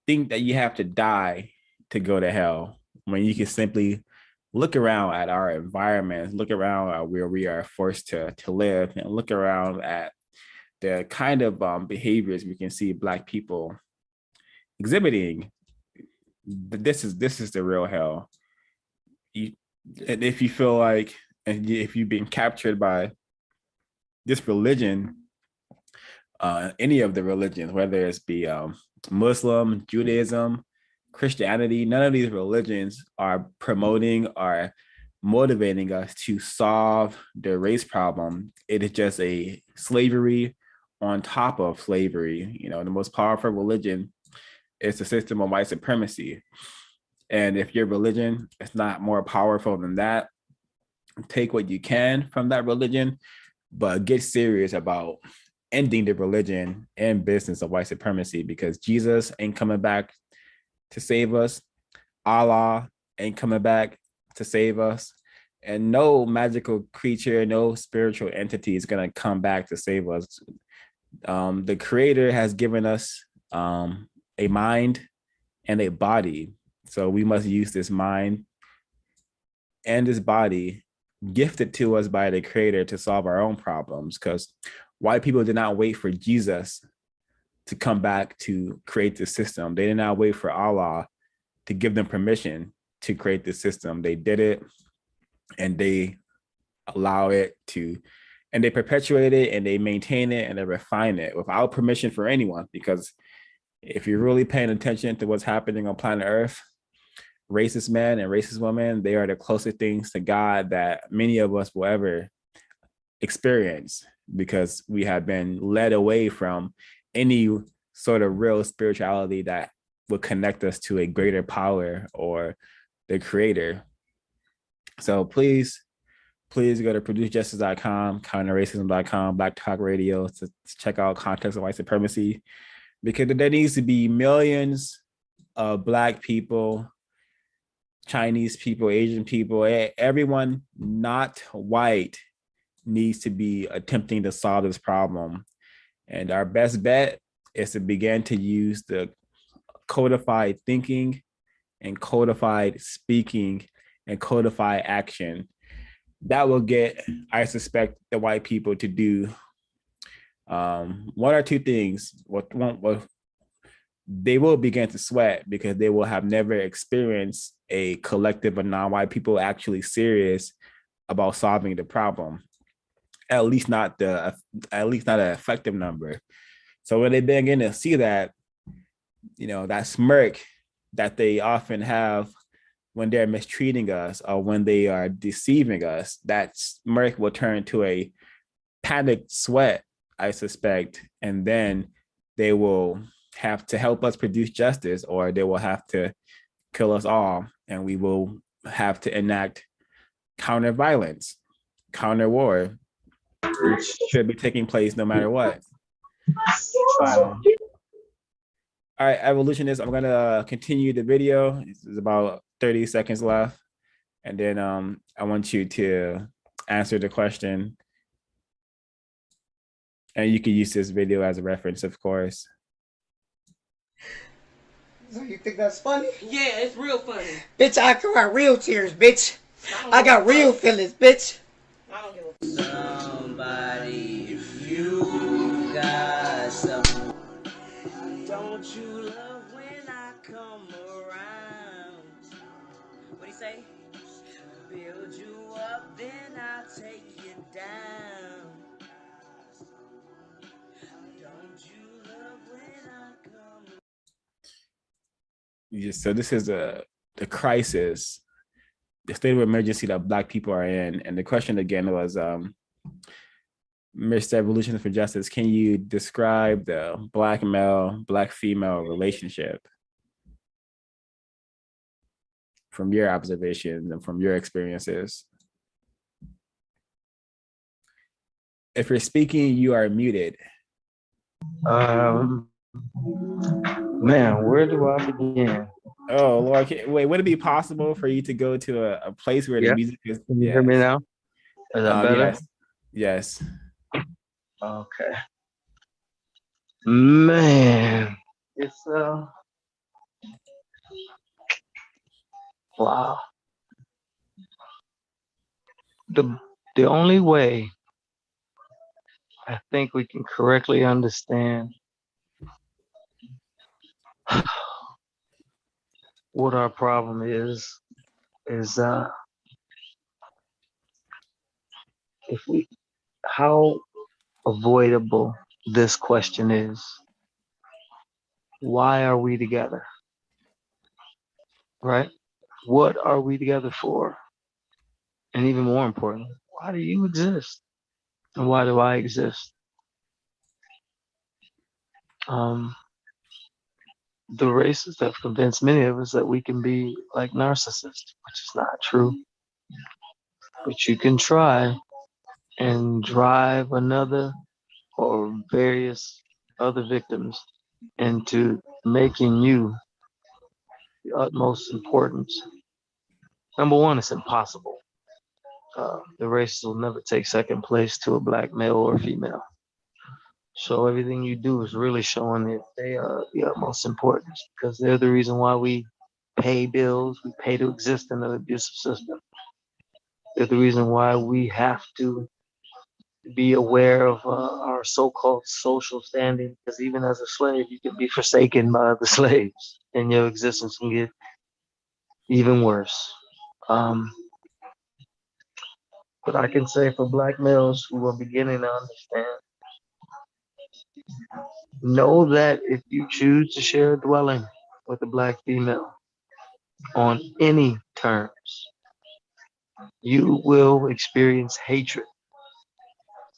think that you have to die to go to hell, when you can simply look around at our environment, look around at where we are forced to live, and look around at the kind of behaviors we can see black people exhibiting. This is the real hell. And if you feel like, and if you've been captured by this religion, any of the religions, whether it's be Muslim, Judaism, Christianity, none of these religions are promoting or motivating us to solve the race problem. It is just a slavery on top of slavery. The most powerful religion is the system of white supremacy. And if your religion is not more powerful than that, take what you can from that religion, but get serious about ending the religion and business of white supremacy, because Jesus ain't coming back to save us. Allah ain't coming back to save us. And no magical creature, no spiritual entity is going to come back to save us. The Creator has given us a a mind and a body. So we must use this mind and this body gifted to us by the creator to solve our own problems, because white people did not wait for Jesus to come back to create the system. They did not wait for Allah to give them permission to create the system. They did it, and they allow it to, and they perpetuate it, and they maintain it, and they refine it without permission for anyone. Because if you're really paying attention to what's happening on planet Earth, racist men and racist women, they are the closest things to God that many of us will ever experience, because we have been led away from any sort of real spirituality that would connect us to a greater power or the creator. So please go to producejustice.com, counterracism.com, Black Talk Radio to check out Context of White Supremacy, because there needs to be millions of Black people, Chinese people, Asian people, everyone not white needs to be attempting to solve this problem. And our best bet is to begin to use the codified thinking and codified speaking and codified action. That will get, I suspect, the white people to do one or two things. They will begin to sweat, because they will have never experienced a collective of non-white people actually serious about solving the problem. At least not an effective number. So when they begin to see that, that smirk that they often have when they're mistreating us or when they are deceiving us, that smirk will turn to a panicked sweat, I suspect, and then they will have to help us produce justice, or they will have to kill us all, and we will have to enact counter violence, counter war, which should be taking place no matter what. All right, evolutionists, I'm gonna continue the video. There's about 30 seconds left, and then I want you to answer the question, and you can use this video as a reference, of course. So you think that's funny? Yeah, it's real funny. Bitch, I cry real tears, bitch. I got real feelings, bitch. I don't give a somebody, if you got someone, don't you love when I come around? What do you say? Build you up, then I'll take you down. Don't you love when I come around? So this is the crisis, the state of emergency that Black people are in. And the question again was, Mr. Evolutionist for Justice, can you describe the Black male, Black female relationship from your observations and from your experiences? If you're speaking, you are muted. Man, where do I begin? Oh Lord, wait, would it be possible for you to go to a place where the music is? Can you hear me now? Is that better? Yes. Okay. Man, it's wow. The only way I think we can correctly understand what our problem is how avoidable this question is. Why are we together? Right? What are we together for? And even more important, why do you exist? And why do I exist? The racists have convinced many of us that we can be like narcissists, which is not true. But you can try and drive another or various other victims into making you the utmost importance. Number one, it's impossible. The racists will never take second place to a Black male or female. So everything you do is really showing that they are the utmost importance because they're the reason why we pay bills, we pay to exist in an abusive system. They're the reason why we have to be aware of our so-called social standing because even as a slave, you can be forsaken by the slaves and your existence can get even worse. Um, but I can say for black males who are beginning to understand, know that if you choose to share a dwelling with a black female on any terms, you will experience hatred.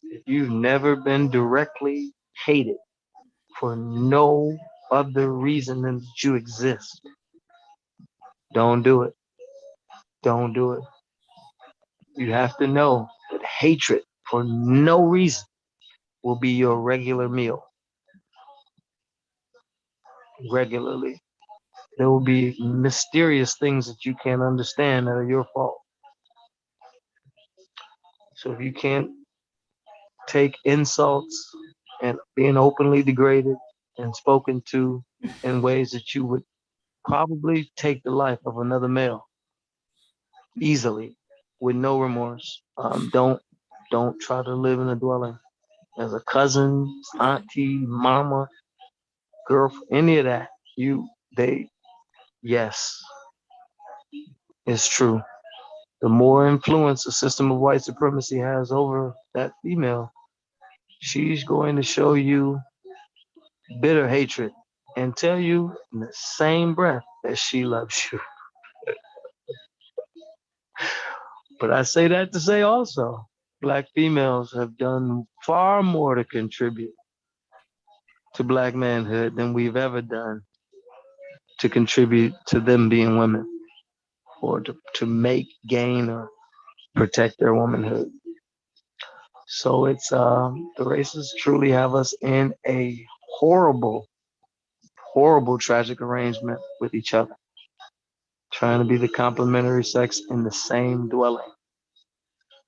If you've never been directly hated for no other reason than that you exist, don't do it. Don't do it. You have to know that hatred for no reason will be your regular meal regularly. There will be mysterious things that you can't understand that are your fault. So if you can't take insults and being openly degraded and spoken to in ways that you would probably take the life of another male easily with no remorse, don't try to live in a dwelling as a cousin, auntie, mama, girl, any of that. They, yes, it's true. The more influence a system of white supremacy has over that female, she's going to show you bitter hatred and tell you in the same breath that she loves you. But I say that to say also, black females have done far more to contribute to black manhood than we've ever done to contribute to them being women or to make, gain, or protect their womanhood. So it's the racists truly have us in a horrible, horrible, tragic arrangement with each other, trying to be the complementary sex in the same dwelling.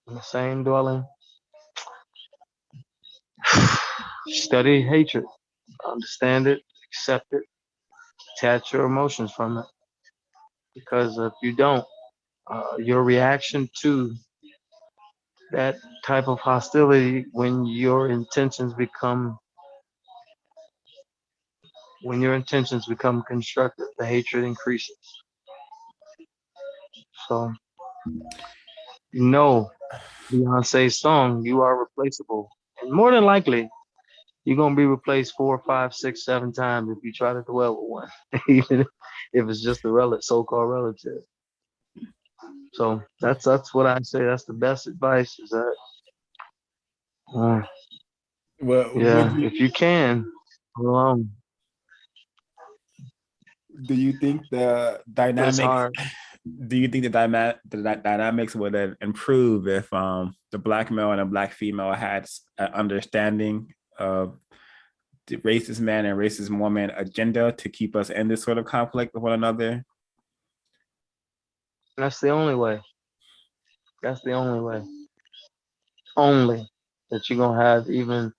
In the same dwelling. Study hatred, understand it, accept it, detach your emotions from it. Because if you don't, your reaction to that type of hostility when your intentions become constructive, the hatred increases. So know Beyonce's song, "You Are Replaceable," and more than likely, you're gonna be replaced 4, 5, 6, 7 times if you try to dwell with one, even if it's just a so-called relative. So that's what I say. That's the best advice. Is that, Well, yeah, if you can, um, do you think the but it's dynamics hard. do you think the dynamics would improve if the black male and the black female had an understanding of the racist man and racist woman agenda to keep us in this sort of conflict with one another? That's the only way. That's the only way. Only that you're gonna have even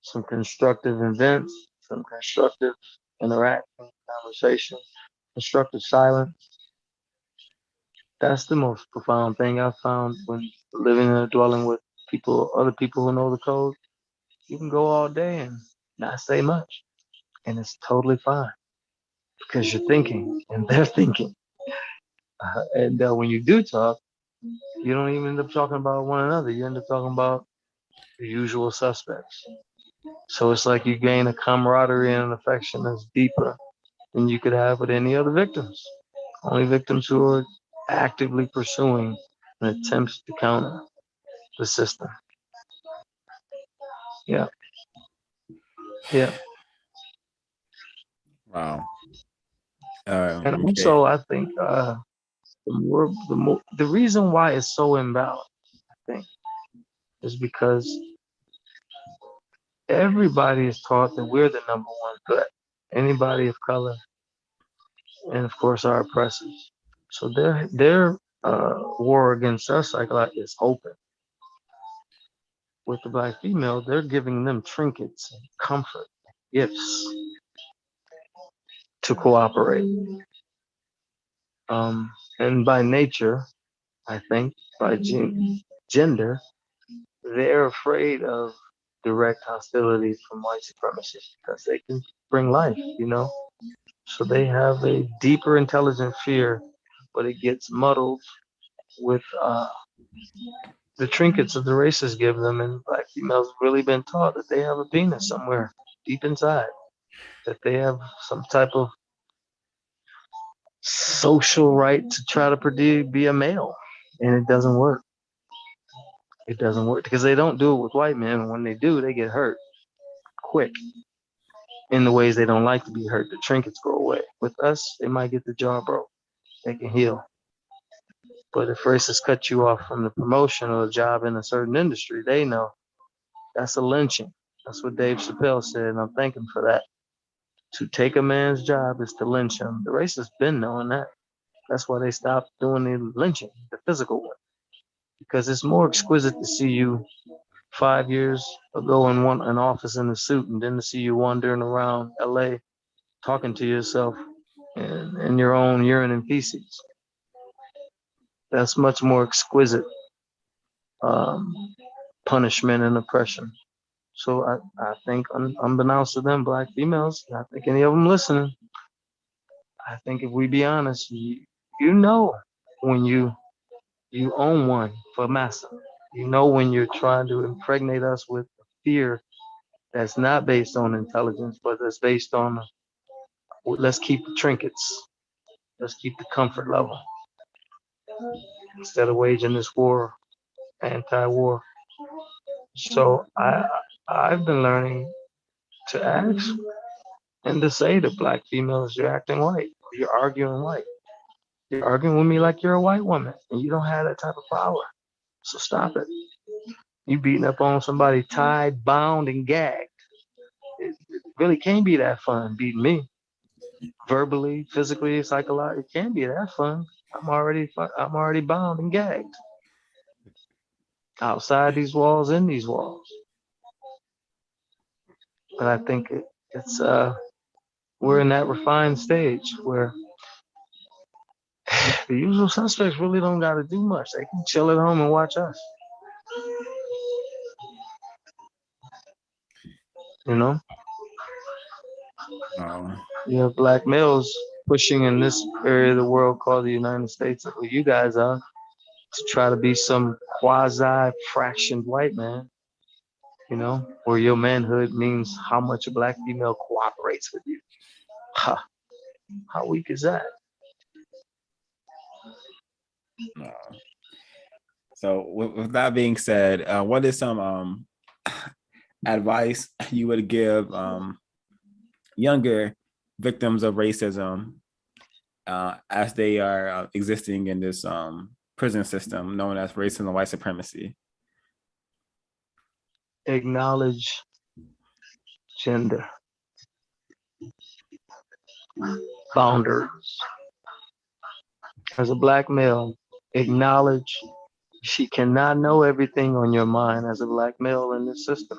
some constructive events, some constructive interaction, conversation, constructive silence. That's the most profound thing I've found when living in a dwelling with other people who know the code. You can go all day and not say much, and it's totally fine because you're thinking and they're thinking. And when you do talk, you don't even end up talking about one another. You end up talking about the usual suspects. So it's like you gain a camaraderie and an affection that's deeper than you could have with any other victims. Only victims who are actively pursuing an attempt to counter the system. Yeah, yeah. Wow. And Okay. also, I think the reason why it's so imbalanced, I think, is because everybody is taught that we're the number one threat. Anybody of color, and of course our oppressors. So their war against us, like is open. with the black female, they're giving them trinkets and comfort, gifts to cooperate. And by nature, I think, by gender, they're afraid of direct hostilities from white supremacists because they can bring life, you know? So they have a deeper intelligent fear, but it gets muddled with the trinkets that the racists give them. And black females really been taught that they have a penis somewhere deep inside, that they have some type of social right to try to be a male. And it doesn't work. It doesn't work because they don't do it with white men. And when they do, they get hurt quick in the ways they don't like to be hurt. The trinkets go away. With us, they might get the jaw broke. They can heal. But if racists cut you off from the promotion or a job in a certain industry, they know that's a lynching. That's what Dave Chappelle said, and I'm thanking for that. To take a man's job is to lynch him. The racists been knowing that. That's why they stopped doing the lynching, the physical one. Because it's more exquisite to see you 5 years ago in an office in a suit, and then to see you wandering around LA talking to yourself in your own urine and feces. That's much more exquisite punishment and oppression. So I think, unbeknownst to them, black females, I think any of them listening, I think if we be honest, you know when you own one for massa. You know when you're trying to impregnate us with fear that's not based on intelligence, but that's based on let's keep the trinkets, let's keep the comfort level instead of waging this war, anti-war. So I've been learning to ask and to say to black females, you're acting white, you're arguing white. You're arguing with me like you're a white woman and you don't have that type of power. So stop it. You beating up on somebody tied, bound, and gagged. It really can't be that fun beating me. Verbally, physically, psychologically, it can't be that fun. I'm already bound and gagged. Outside these walls, in these walls. But I think it's we're in that refined stage where the usual suspects really don't got to do much. They can chill at home and watch us. You know? You have black males pushing in this area of the world called the United States, where you guys are, to try to be some quasi-fractioned white man, you know, where your manhood means how much a black female cooperates with you. Ha! How weak is that? So with that being said, what is some advice you would give younger victims of racism as they are existing in this prison system known as racism and white supremacy? Acknowledge gender. Boundaries. As a black male, acknowledge she cannot know everything on your mind as a black male in this system.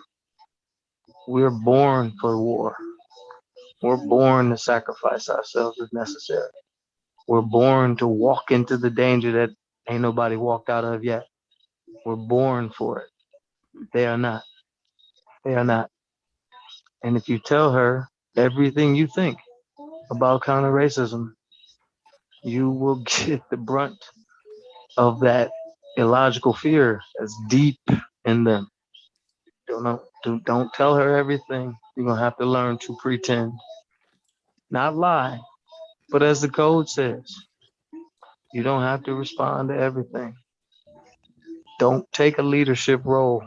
We're born for war. We're born to sacrifice ourselves if necessary. We're born to walk into the danger that ain't nobody walked out of yet. We're born for it. They are not. They are not. And if you tell her everything you think about counter racism, you will get the brunt of that illogical fear that's deep in them. Don't tell her everything. You're gonna have to learn to pretend, not lie. But as the code says, you don't have to respond to everything. Don't take a leadership role.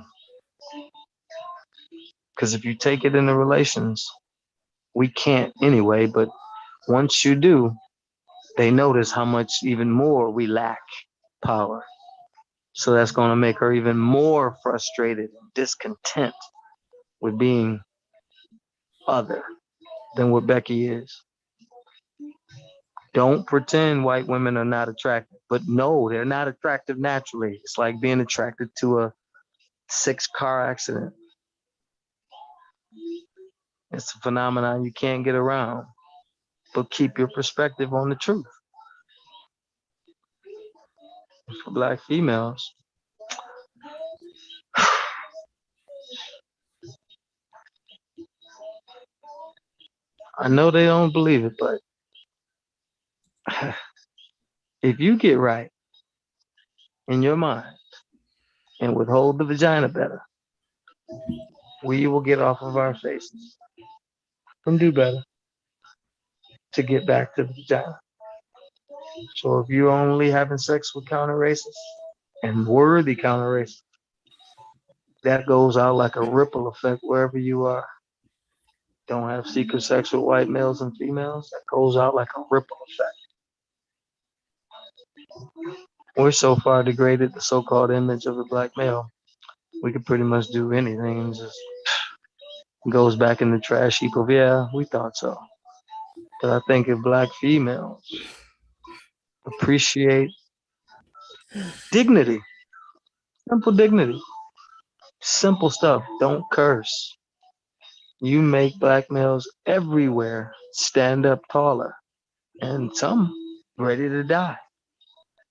Because if you take it in the relations, we can't anyway, but once you do, they notice how much even more we lack power. So that's going to make her even more frustrated and discontent with being other than what Becky is. Don't pretend white women are not attractive, but no, they're not attractive naturally. It's like being attracted to 6-car accident. It's a phenomenon you can't get around, but keep your perspective on the truth. For Black females, I know they don't believe it, but if you get right in your mind and withhold the vagina better, we will get off of our faces and do better to get back to the vagina. So if you're only having sex with counter racists and worthy counter racists, that goes out like a ripple effect wherever you are. Don't have secret sex with white males and females, that goes out like a ripple effect. We're so far degraded the so-called image of the Black male, we could pretty much do anything and just goes back in the trash heap of, yeah, we thought so. But I think if Black females appreciate dignity, simple dignity, simple stuff, don't curse. You make Black males everywhere stand up taller, and some ready to die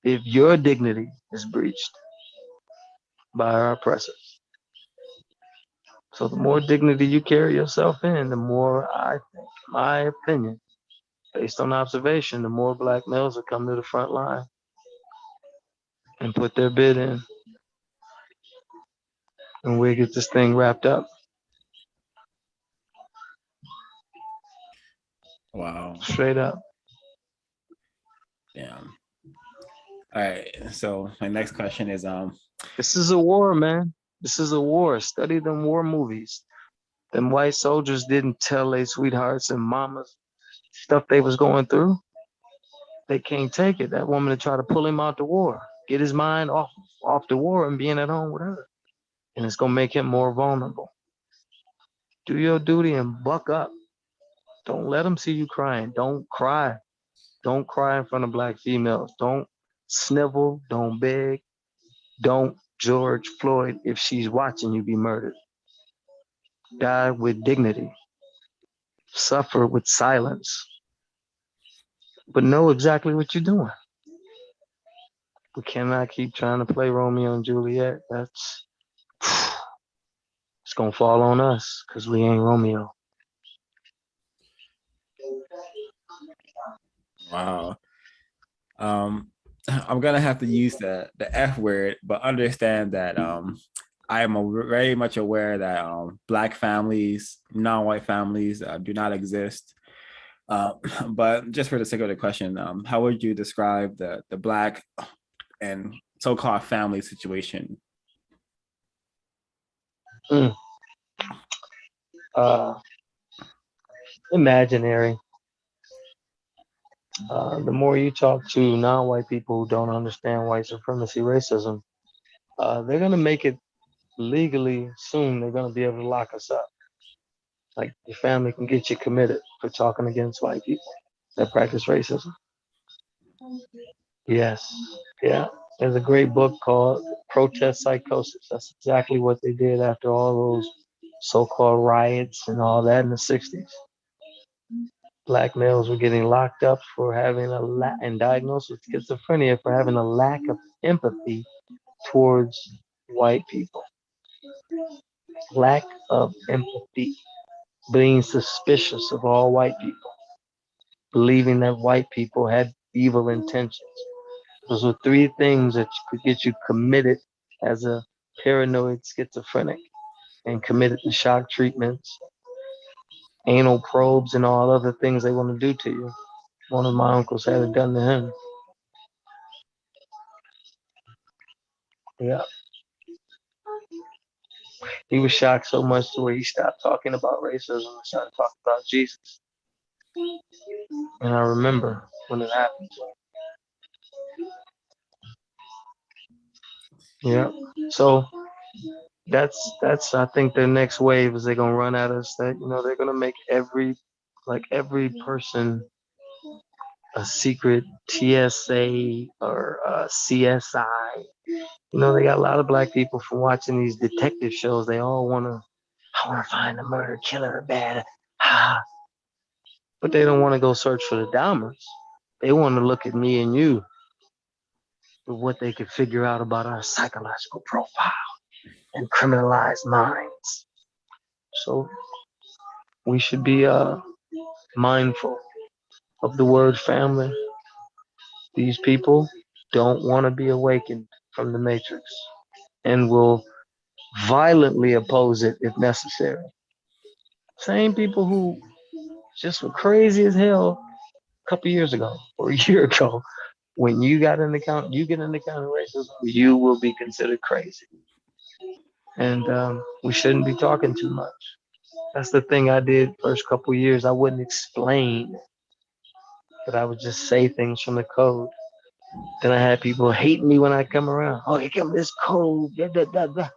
if your dignity is breached by our oppressors. So the more dignity you carry yourself in, the more, I think, my opinion, based on observation, the more Black males will come to the front line and put their bid in, and we get this thing wrapped up. Wow. Straight up. Damn. All right. So my next question is This is a war, man. This is a war. Study them war movies. Them white soldiers didn't tell their sweethearts and mamas stuff they was going through. They can't take it. That woman to try to pull him out the war, get his mind off the war and being at home with her. And it's gonna make him more vulnerable. Do your duty and buck up. Don't let them see you crying. Don't cry. Don't cry in front of Black females. Don't snivel. Don't beg. Don't George Floyd if she's watching you be murdered. Die with dignity. Suffer with silence. But know exactly what you're doing. We cannot keep trying to play Romeo and Juliet. That's it's gonna fall on us because we ain't Romeo. wow. I'm gonna have to use the F word, but understand that I am very much aware that Black families, non-white families do not exist. But just for the sake of the question, how would you describe the Black and so-called family situation? Imaginary. The more you talk to non-white people who don't understand white supremacy racism, they're gonna make it legally soon. They're gonna be able to lock us up. Like your family can get you committed for talking against white people that practice racism. Yes, yeah. There's a great book called Protest Psychosis. That's exactly what they did after all those so-called riots and all that in the 60s. Black males were getting locked up for having and diagnosed with schizophrenia for having a lack of empathy towards white people. Lack of empathy, being suspicious of all white people, believing that white people had evil intentions. Those are 3 things that could get you committed as a paranoid schizophrenic and committed to shock treatments, anal probes, and all other things they want to do to you. One of my uncles had it done to him. Yeah. He was shocked so much to where he stopped talking about racism and started talking about Jesus. And I remember when it happened. Yeah. So that's I think their next wave is they're gonna run at us that, they're gonna make every person a secret TSA or a CSI You know, they got a lot of black people from watching these detective shows. They all I want to find the murder killer bad. Ah. But they don't want to go search for the Dahmers. They want to look at me and you for what they could figure out about our psychological profile and criminalized minds. So we should be mindful of the word family. These people don't want to be awakened from the matrix and will violently oppose it if necessary. Same people who just were crazy as hell a couple years ago or a year ago. When you get into counter racism, you will be considered crazy. And we shouldn't be talking too much. That's the thing I did first couple years. I wouldn't explain, but I would just say things from the code. Then I had people hate me when I come around. Oh, here come this code. Da, da, da, da.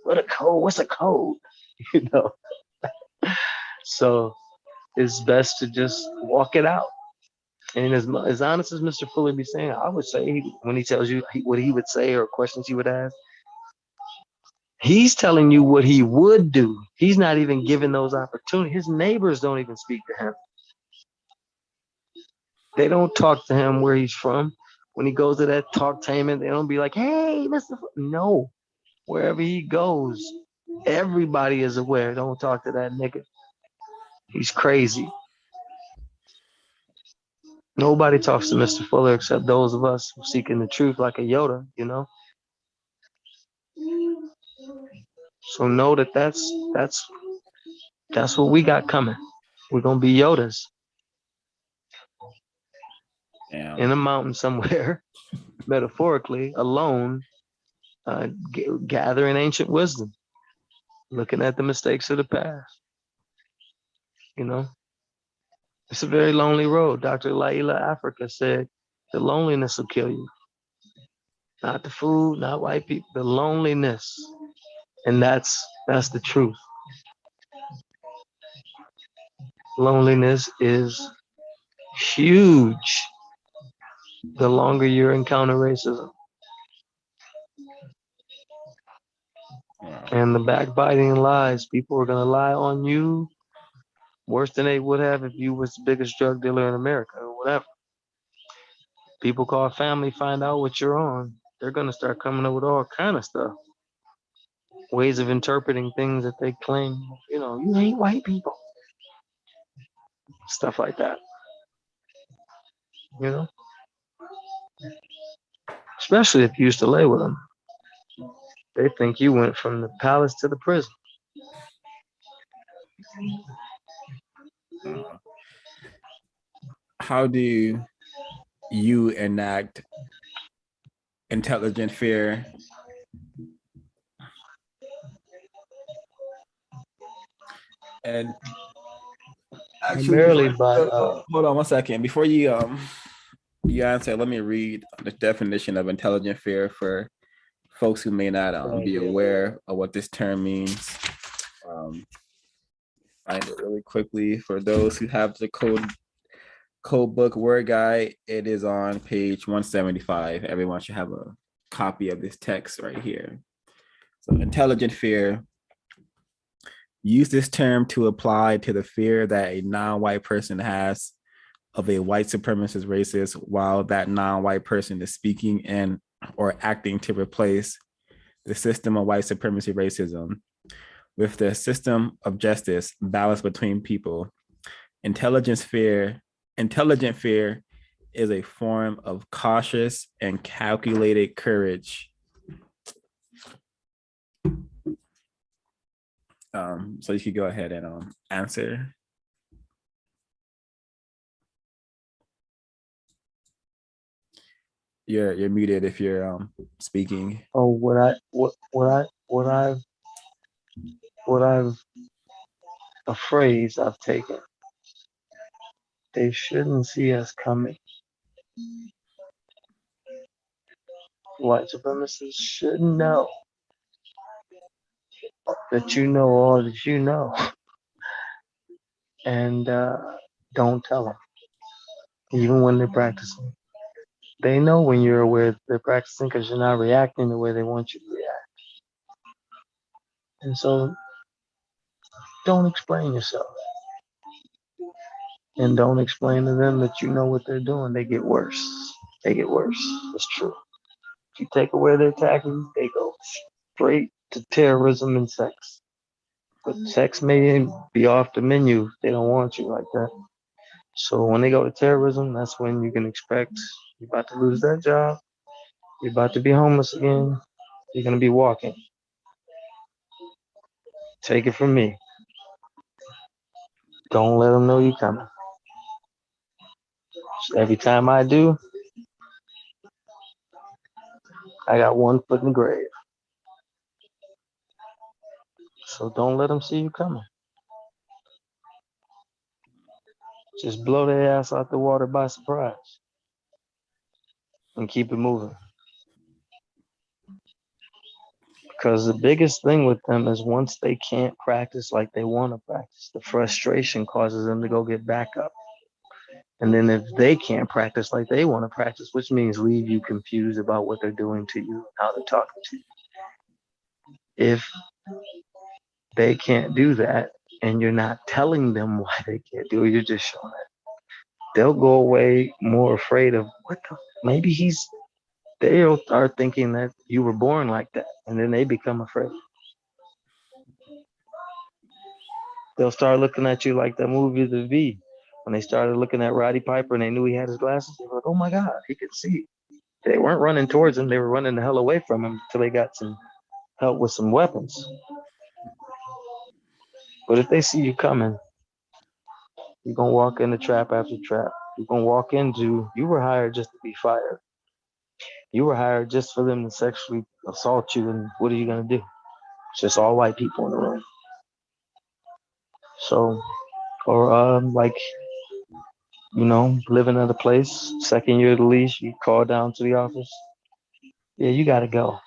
What a code? What's a code? You know. So it's best to just walk it out. And as honest as Mr. Fuller be saying, I would say when he tells you what he would say or questions he would ask, he's telling you what he would do. He's not even giving those opportunities. His neighbors don't even speak to him. They don't talk to him where he's from. When he goes to that talktainment, they don't be like, hey, Mr. No. Wherever he goes, everybody is aware. Don't talk to that nigga. He's crazy. Nobody talks to Mr. Fuller except those of us who seeking the truth like a Yoda, you know? So know that that's what we got coming. We're gonna be Yodas. Yeah. In a mountain somewhere, metaphorically, alone, gathering ancient wisdom, looking at the mistakes of the past. You know, it's a very lonely road. Dr. Laila Africa said, the loneliness will kill you. Not the food, not white people, the loneliness. And that's the truth. Loneliness is huge the longer you encounter racism. Wow. And the backbiting and lies, people are going to lie on you worse than they would have if you was the biggest drug dealer in America or whatever. People call family, find out what you're on. They're going to start coming up with all kind of stuff. Ways of interpreting things that they claim, you know, you hate white people. Stuff like that. You know? Especially if you used to lay with them. They think you went from the palace to the prison. How do you enact intelligent fear and actually Primarily by hold on 1 second before you answer, let me read the definition of intelligent fear for folks who may not be aware of what this term means. Find it really quickly for those who have the code book word guide. It is on page 175. Everyone should have a copy of this text right here. So intelligent fear. Use this term to apply to the fear that a non-white person has of a white supremacist racist while that non-white person is speaking in or acting to replace the system of white supremacy racism with the system of justice balanced between people. Intelligent fear is a form of cautious and calculated courage. So you could go ahead and answer. You're muted if you're speaking. oh, a phrase I've taken. They shouldn't see us coming. White supremacists should know that you know all that you know. And don't tell them, even when they're practicing. They know when you're aware they're practicing because you're not reacting the way they want you to react. And so don't explain yourself. And don't explain to them that you know what they're doing. They get worse. They get worse. It's true. If you take away their taxes, they go straight to terrorism and sex. But sex may be off the menu. They don't want you like that. So when they go to terrorism, that's when you can expect you're about to lose that job. You're about to be homeless again. You're going to be walking. Take it from me. Don't let them know you're coming. So every time I do, I got one foot in the grave. So don't let them see you coming. Just blow their ass out the water by surprise and keep it moving. Because the biggest thing with them is once they can't practice like they want to practice, the frustration causes them to go get back up. And then if they can't practice like they want to practice, which means leave you confused about what they're doing to you, how they're talking to you. If they can't do that and you're not telling them why they can't do it, you're just showing it. They'll go away more afraid of maybe they are thinking that you were born like that. And then they become afraid. They'll start looking at you like that movie, The V. When they started looking at Roddy Piper and they knew he had his glasses, they were like, oh my God, he could see. They weren't running towards him. They were running the hell away from him until they got some help with some weapons. But if they see you coming, you're going to walk into trap after trap. You're going to walk into, you were hired just to be fired. You were hired just for them to sexually assault you. And what are you going to do? It's just all white people in the room. So, or living at a place, second year of the lease, you call down to the office. Yeah, you got to go.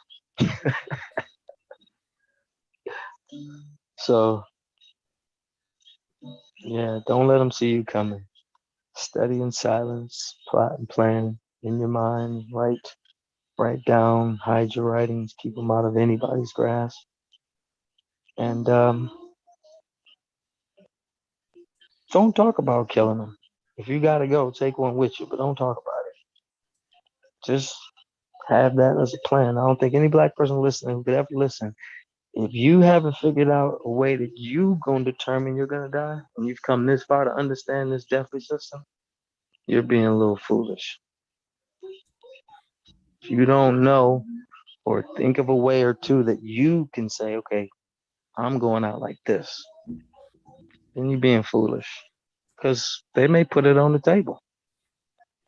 So, yeah, don't let them see you coming. Study in silence, plot and plan in your mind, write down, hide your writings, keep them out of anybody's grasp. And don't talk about killing them. If you got to go, take one with you, but don't talk about it. Just have that as a plan. I don't think any black person listening who could ever listen. If you haven't figured out a way that you gonna determine you're gonna die, and you've come this far to understand this deathly system, you're being a little foolish. If you don't know or think of a way or two that you can say, okay, I'm going out like this, then you're being foolish. Because they may put it on the table.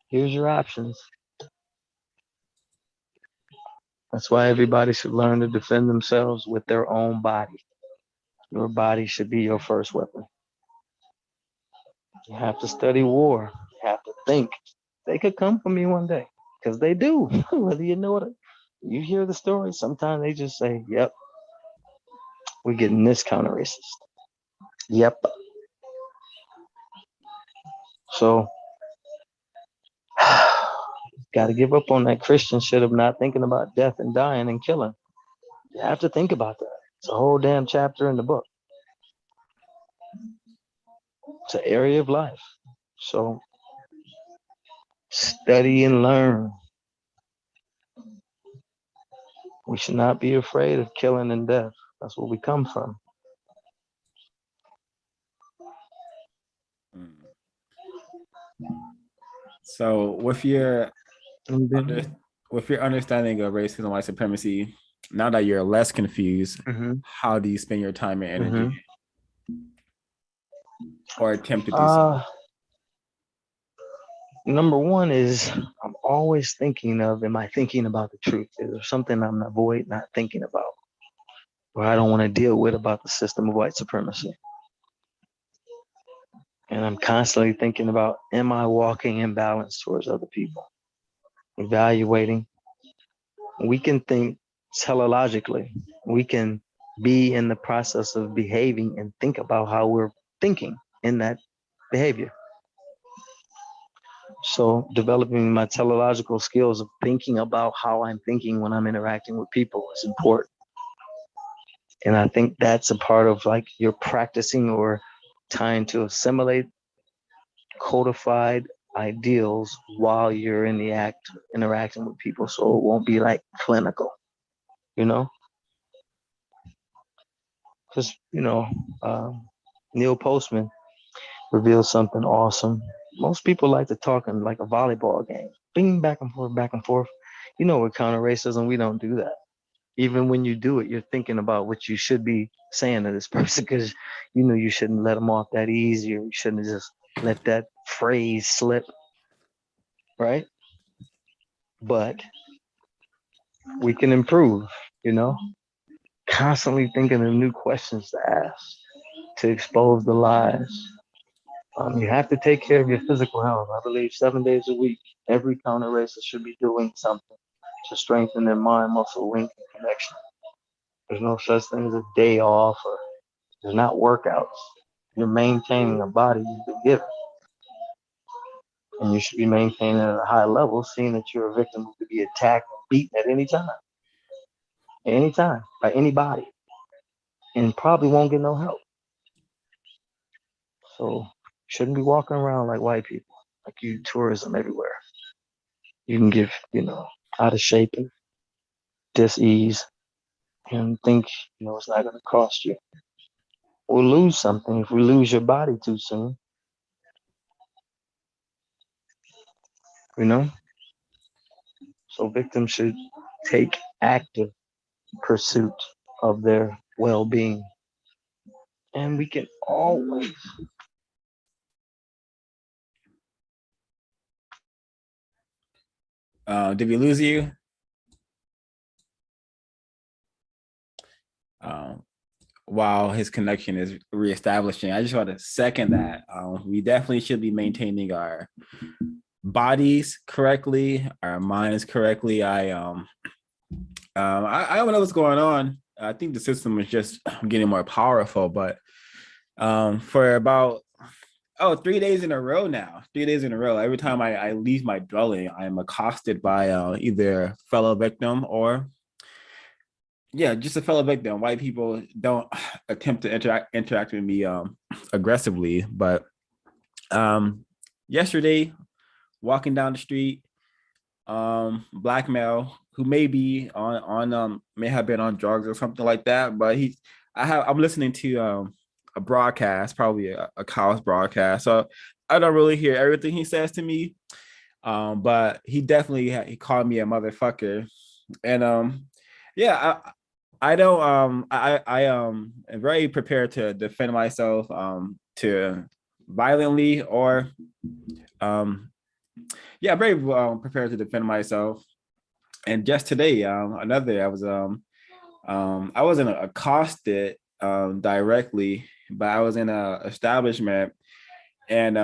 Here's your options. That's why everybody should learn to defend themselves with their own body. Your body should be your first weapon. You have to study war. You have to think. They could come for me one day. Because they do. Whether you know it. You hear the story, sometimes they just say, yep, we're getting this kind of racist. Yep. So, got to give up on that Christian shit of not thinking about death and dying and killing. You have to think about that. It's a whole damn chapter in the book. It's an area of life. So study and learn. We should not be afraid of killing and death. That's where we come from. So with your understanding of racism and white supremacy, now that you're less confused, how do you spend your time and energy? Or attempt to do so? Number one is I'm always thinking of, am I thinking about the truth? Is there something I'm not thinking about, or I don't want to deal with about the system of white supremacy? And I'm constantly thinking about, am I walking in balance towards other people? Evaluating. We can think teleologically. We can be in the process of behaving and think about how we're thinking in that behavior. So developing my teleological skills of thinking about how I'm thinking when I'm interacting with people is important. And I think that's a part of like you're practicing or trying to assimilate codified ideals while you're in the act interacting with people, so it won't be like clinical, you know? Because, Neil Postman revealed something awesome. Most people like to talk in like a volleyball game, bing, back and forth, back and forth. With counter racism, we don't do that. Even when you do it, you're thinking about what you should be saying to this person because you shouldn't let them off that easy, or you shouldn't just let that phrase slip, right? But we can improve, you know, constantly thinking of new questions to ask to expose the lies. You have to take care of your physical health. I believe 7 days a week, every counter racist should be doing something to strengthen their mind, muscle, link, and connection. There's no such thing as a day off, or there's not workouts. You're maintaining a body you've been given. And you should be maintaining it at a high level, seeing that you're a victim who could be attacked and beaten at any time. At any time, by anybody. And probably won't get no help. So shouldn't be walking around like white people, like you tourism everywhere. You can get, out of shape and dis-ease and think, it's not going to cost you. We'll lose something if we lose your body too soon. So victims should take active pursuit of their well-being. And we can always. Did we lose you? While his connection is reestablishing, I just want to second that. We definitely should be maintaining our bodies correctly, our minds correctly. I don't know what's going on. I think the system is just getting more powerful, but for about 3 days in a row now, 3 days in a row, every time I leave my dwelling, I am accosted by either fellow victim or just a fellow victim. White people don't attempt to interact with me aggressively, but yesterday, walking down the street, black male who may be may have been on drugs or something like that, but I'm listening to a broadcast, probably a college broadcast, so I don't really hear everything he says to me, but he definitely he called me a motherfucker, and I don't I am very prepared to defend myself to violently or very prepared to defend myself. And just today, I wasn't accosted directly, but I was in a establishment, and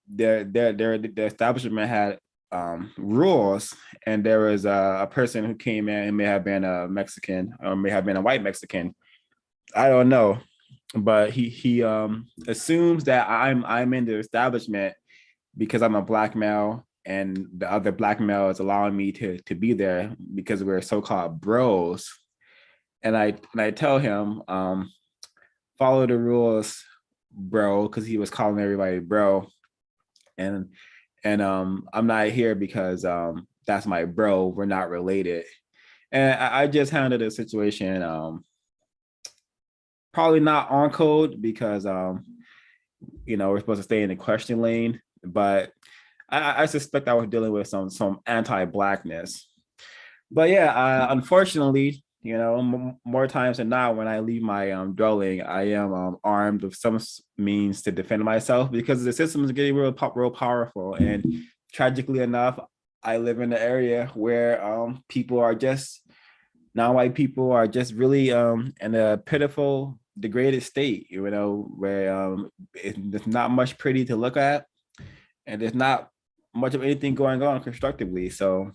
the establishment had rules, and there was a person who came in and may have been a Mexican or may have been a white Mexican. I don't know, but he assumes that I'm in the establishment because I'm a black male, and the other black male is allowing me to be there because we're so-called bros. And I tell him, follow the rules, bro, because he was calling everybody bro. And I'm not here because that's my bro. We're not related. And I just handled the situation probably not on code because we're supposed to stay in the question lane, but I suspect I was dealing with some anti-blackness. But unfortunately, more times than not, when I leave my dwelling, I am armed with some means to defend myself because the system is getting real powerful. And tragically enough, I live in an area where people are just non-white people are just really in a pitiful, degraded state. Where there's not much pretty to look at, and there's not much of anything going on constructively. So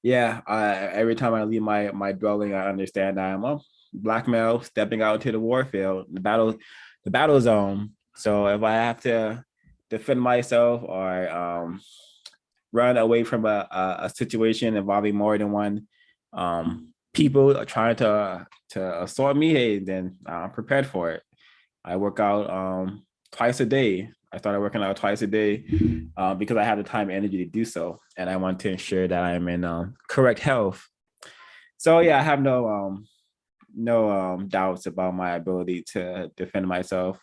every time I leave my dwelling, I understand I'm a black male stepping out into the war field, the battle zone. So if I have to defend myself or run away from a situation involving more than one people trying to assault me, hey, then I'm prepared for it. I work out twice a day. I started working out twice a day because I have the time and energy to do so, and I want to ensure that I'm in correct health. So yeah, I have no doubts about my ability to defend myself,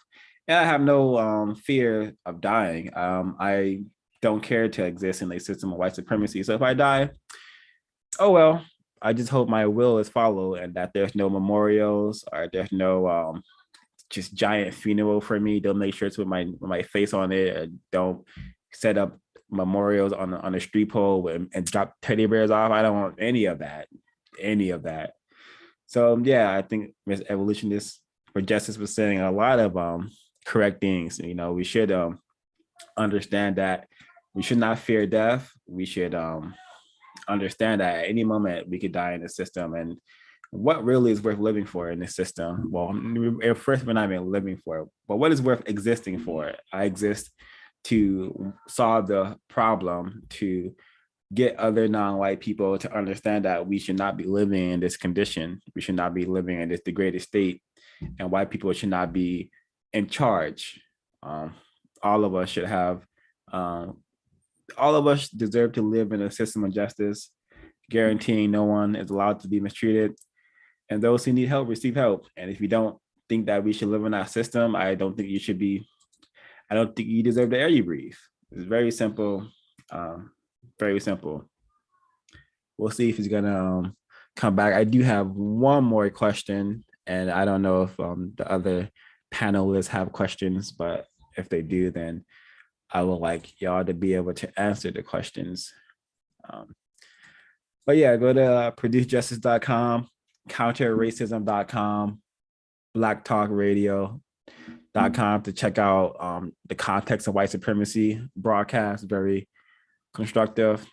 and I have no fear of dying. I don't care to exist in a system of white supremacy. So if I die, oh well. I just hope my will is followed and that there's no memorials or there's no just giant funeral for me. Don't make shirts with my face on it. And don't set up memorials on a street pole and drop teddy bears off. I don't want any of that. Any of that. So yeah, I think Miss Evolutionist for Justice was saying a lot of correct things. You know, we should understand that we should not fear death. We should understand that at any moment we could die in the system, and what really is worth living for in this system. Well, first, we're not even living for it, but what is worth existing for? I exist to solve the problem, to get other non-white people to understand that we should not be living in this condition. We should not be living in this degraded state, and white people should not be in charge. All of us should have, all of us deserve to live in a system of justice, guaranteeing no one is allowed to be mistreated. And those who need help receive help. And if you don't think that we should live in that system, I don't think you should be, I don't think you deserve the air you breathe. It's very simple, very simple. We'll see if he's gonna come back. I do have one more question, and I don't know if the other panelists have questions, but if they do, then I would like y'all to be able to answer the questions. But yeah, go to producejustice.com, counterracism.com, blacktalkradio.com to check out the context of white supremacy broadcast, very constructive.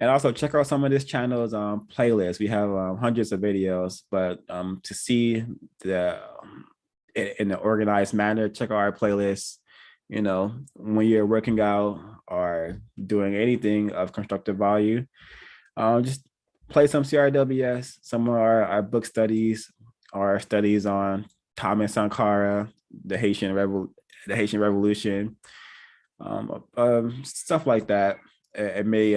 And also check out some of this channel's playlists. We have hundreds of videos, but to see the in an organized manner, check out our playlists. You know, when you're working out or doing anything of constructive value, just play some CRWS, some of our book studies, our studies on Thomas Sankara, the Haitian Revolution, stuff like that. It may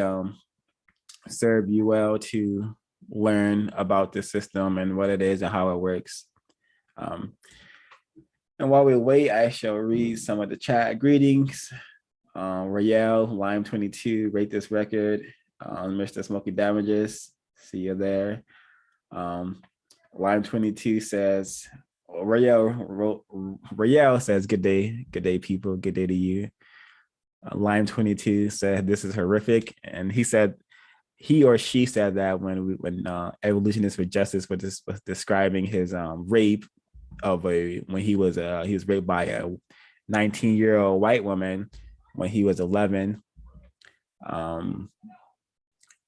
serve you well to learn about the system and what it is and how it works. And while we wait, I shall read some of the chat. Greetings. Rael, Lime 22, rate this record. Mr. Smoky Damages, see you there. Lime 22 says, Rael says, good day, people, good day to you. Lime 22 said, this is horrific. And he said, he or she said that when Evolutionist for Justice was describing his rape of when he was raped by a 19-year-old white woman when he was 11.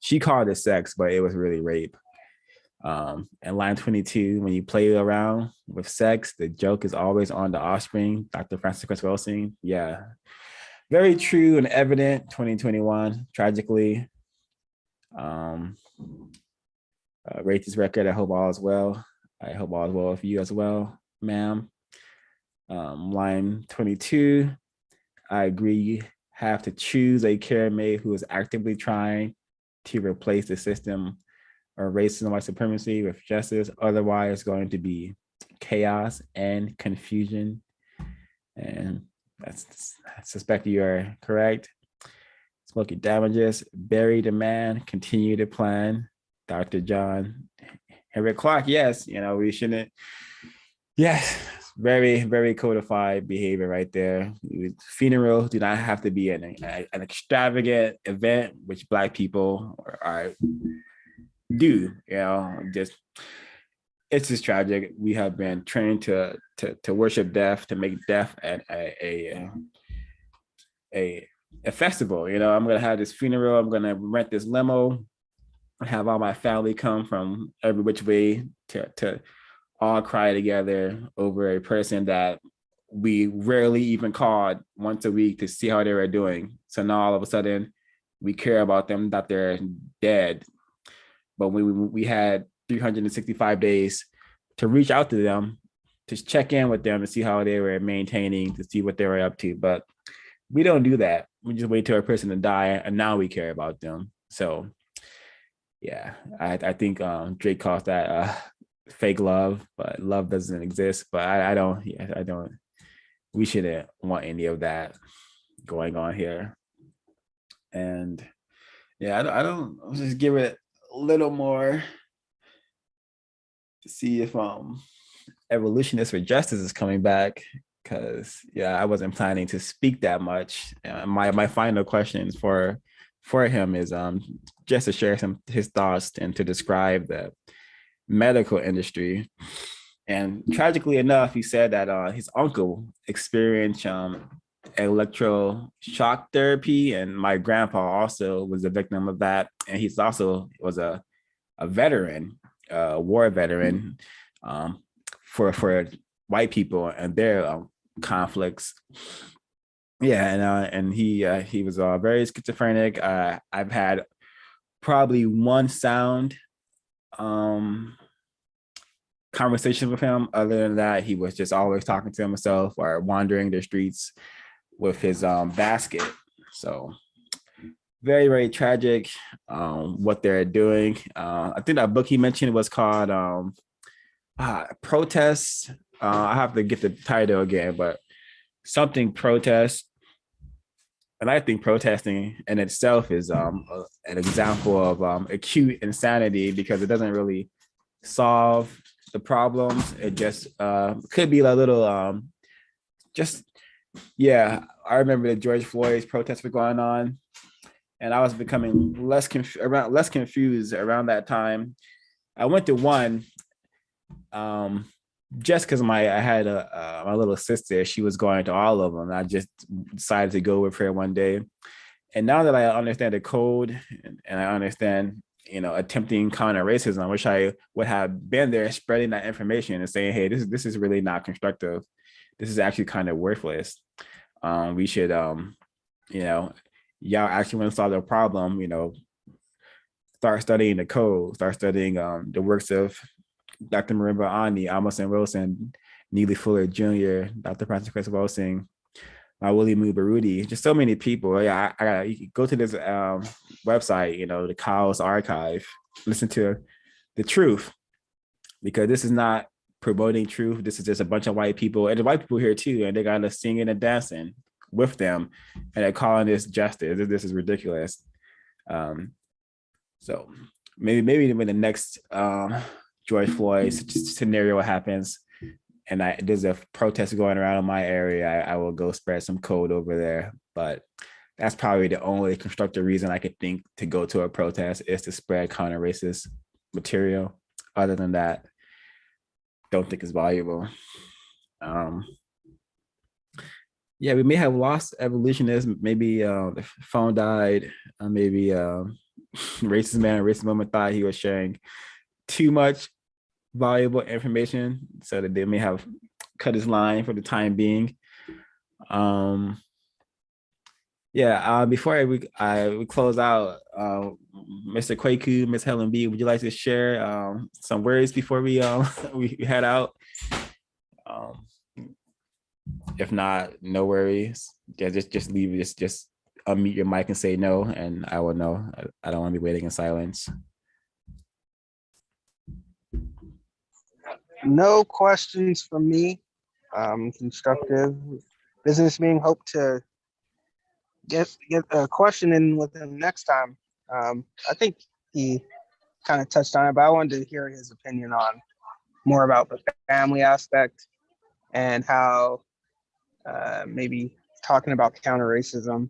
She called it sex, but it was really rape. And line 22, when you play around with sex, the joke is always on the offspring. Dr. Francis Cress Wilson. Yeah, very true and evident. 2021, tragically. Rate this record. I hope all is well. I hope all is well with you as well, ma'am. Line 22, I agree. You have to choose a care mate who is actively trying to replace the system of racism and white supremacy with justice. Otherwise, it's going to be chaos and confusion. And I suspect you are correct. Smoky Damages, bury the man, continue to plan. Dr. John Henry Clark, yes, we shouldn't. Yes, very, very codified behavior right there. Funerals do not have to be an extravagant event, which Black people do. It's just tragic. We have been trained to worship death, to make death a festival. I'm gonna have this funeral. I'm gonna rent this limo, have all my family come from every which way to all cry together over a person that we rarely even called once a week to see how they were doing. So now all of a sudden we care about them that they're dead. But we had 365 days to reach out to them, to check in with them, to see how they were maintaining, to see what they were up to. But we don't do that. We just wait till a person to die, and now we care about them. So yeah, I think Drake calls that fake love, but love doesn't exist. But I don't, yeah, I don't. We shouldn't want any of that going on here. And yeah, I'll just give it a little more to see if Evolutionist4Justice is coming back, because yeah, I wasn't planning to speak that much. My final questions for him is just to share some his thoughts and to describe the medical industry. And tragically enough, he said that his uncle experienced electroshock therapy, and my grandpa also was a victim of that, and he's also was a veteran, war veteran, for white people and their conflicts. Yeah, and he was very schizophrenic. I've had probably one sound conversation with him. Other than that, he was just always talking to himself or wandering the streets with his basket. So very, very tragic what they're doing. I think that book he mentioned was called Protests. I have to get the title again, but something protest. And I think protesting in itself is an example of acute insanity, because it doesn't really solve the problems. It just could be a little just, yeah. I remember the George Floyd's protests were going on, and I was becoming less confused around that time. I went to one just because I had my little sister. She was going to all of them. I just decided to go with her one day. And now that I understand the code and I understand, attempting counter racism, I wish I would have been there spreading that information and saying, hey, this is really not constructive. This is actually kind of worthless. We should, y'all actually want to solve the problem, start studying the code, start studying the works of Dr. Marimba Ani, Amos Wilson, Neely Fuller Jr., Dr. Francis Chris Wilson, Willie Mubarudi, just so many people. Yeah, I gotta go to this website, the Kyle's Archive, listen to the truth, because this is not promoting truth. This is just a bunch of white people, and the white people here too, and they got us singing and dancing with them, and they're calling this justice. This is ridiculous. So maybe when the next George Floyd scenario happens, and there's a protest going around in my area, I will go spread some code over there. But that's probably the only constructive reason I could think to go to a protest, is to spread counter-racist material. Other than that, don't think it's valuable. Yeah, we may have lost evolutionists. Maybe the phone died. Maybe racist man or racist woman thought he was sharing too much valuable information, so that they may have cut his line for the time being. Before we close out, Mr. Kwaku, Ms. Helen B, would you like to share some words before we we head out? If not, no worries. Yeah, just leave. Just unmute your mic and say no, and I will know. I don't want to be waiting in silence. No questions from me. Constructive business meeting. Hope to get a question in with him next time. I think he kind of touched on it, but I wanted to hear his opinion on more about the family aspect and how maybe talking about counter racism,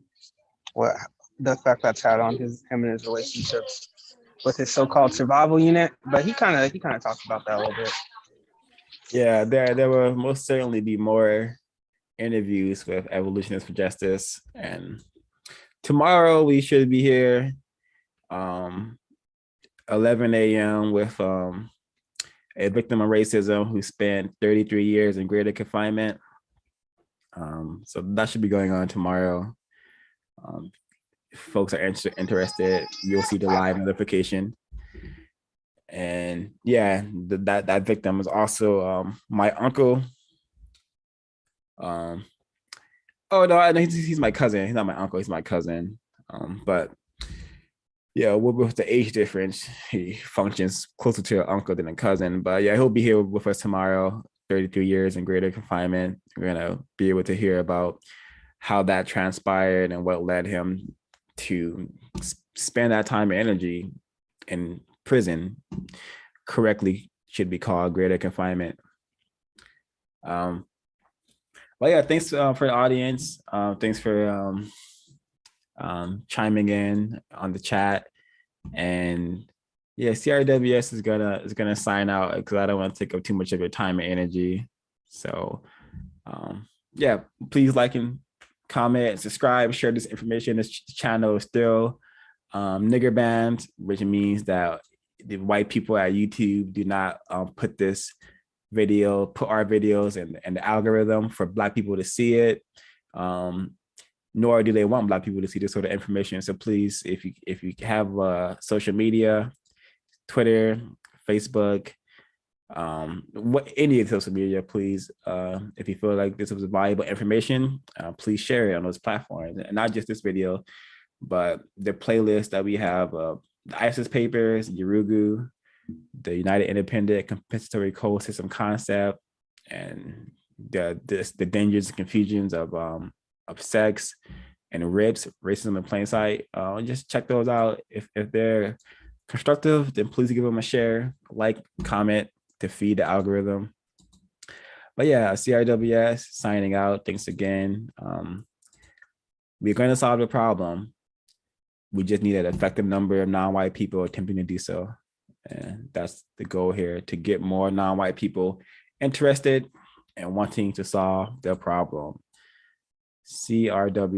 what the effect that's had on him and his relationships with his so-called survival unit. But he kind of talked about that a little bit. Yeah, there will most certainly be more interviews with Evolutionists4Justice, and tomorrow we should be here 11 a.m. with a victim of racism who spent 33 years in greater confinement. So that should be going on tomorrow. If folks are interested, you'll see the live notification. And yeah, that victim is also my uncle. Oh no, he's my cousin. He's not my uncle. He's my cousin. But yeah, with the age difference, he functions closer to an uncle than a cousin. But yeah, he'll be here with us tomorrow. 32 years in greater confinement. We're gonna be able to hear about how that transpired and what led him to spend that time and energy in prison. Correctly should be called greater confinement. Well, yeah, thanks for the audience. Thanks for chiming in on the chat. And yeah, CRWS is gonna sign out because I don't want to take up too much of your time and energy. So yeah, please like and comment, subscribe, share this information. This channel is still nigger banned, which means that the white people at YouTube do not put our videos in the algorithm for Black people to see it. Nor do they want Black people to see this sort of information. So please, if you have social media, Twitter, Facebook, any of social media, please, if you feel like this was valuable information, please share it on those platforms. And not just this video, but the playlist that we have, the ISIS papers, Yurugu, the United Independent Compensatory Coal System Concept, and the dangers and confusions of sex and RIPS, racism in plain sight. Just check those out. If they're constructive, then please give them a share, like, comment to feed the algorithm. But yeah, CRWS signing out. Thanks again. We're going to solve the problem. We just need an effective number of non-white people attempting to do so. And that's the goal here, to get more non-white people interested and wanting to solve the problem. CRW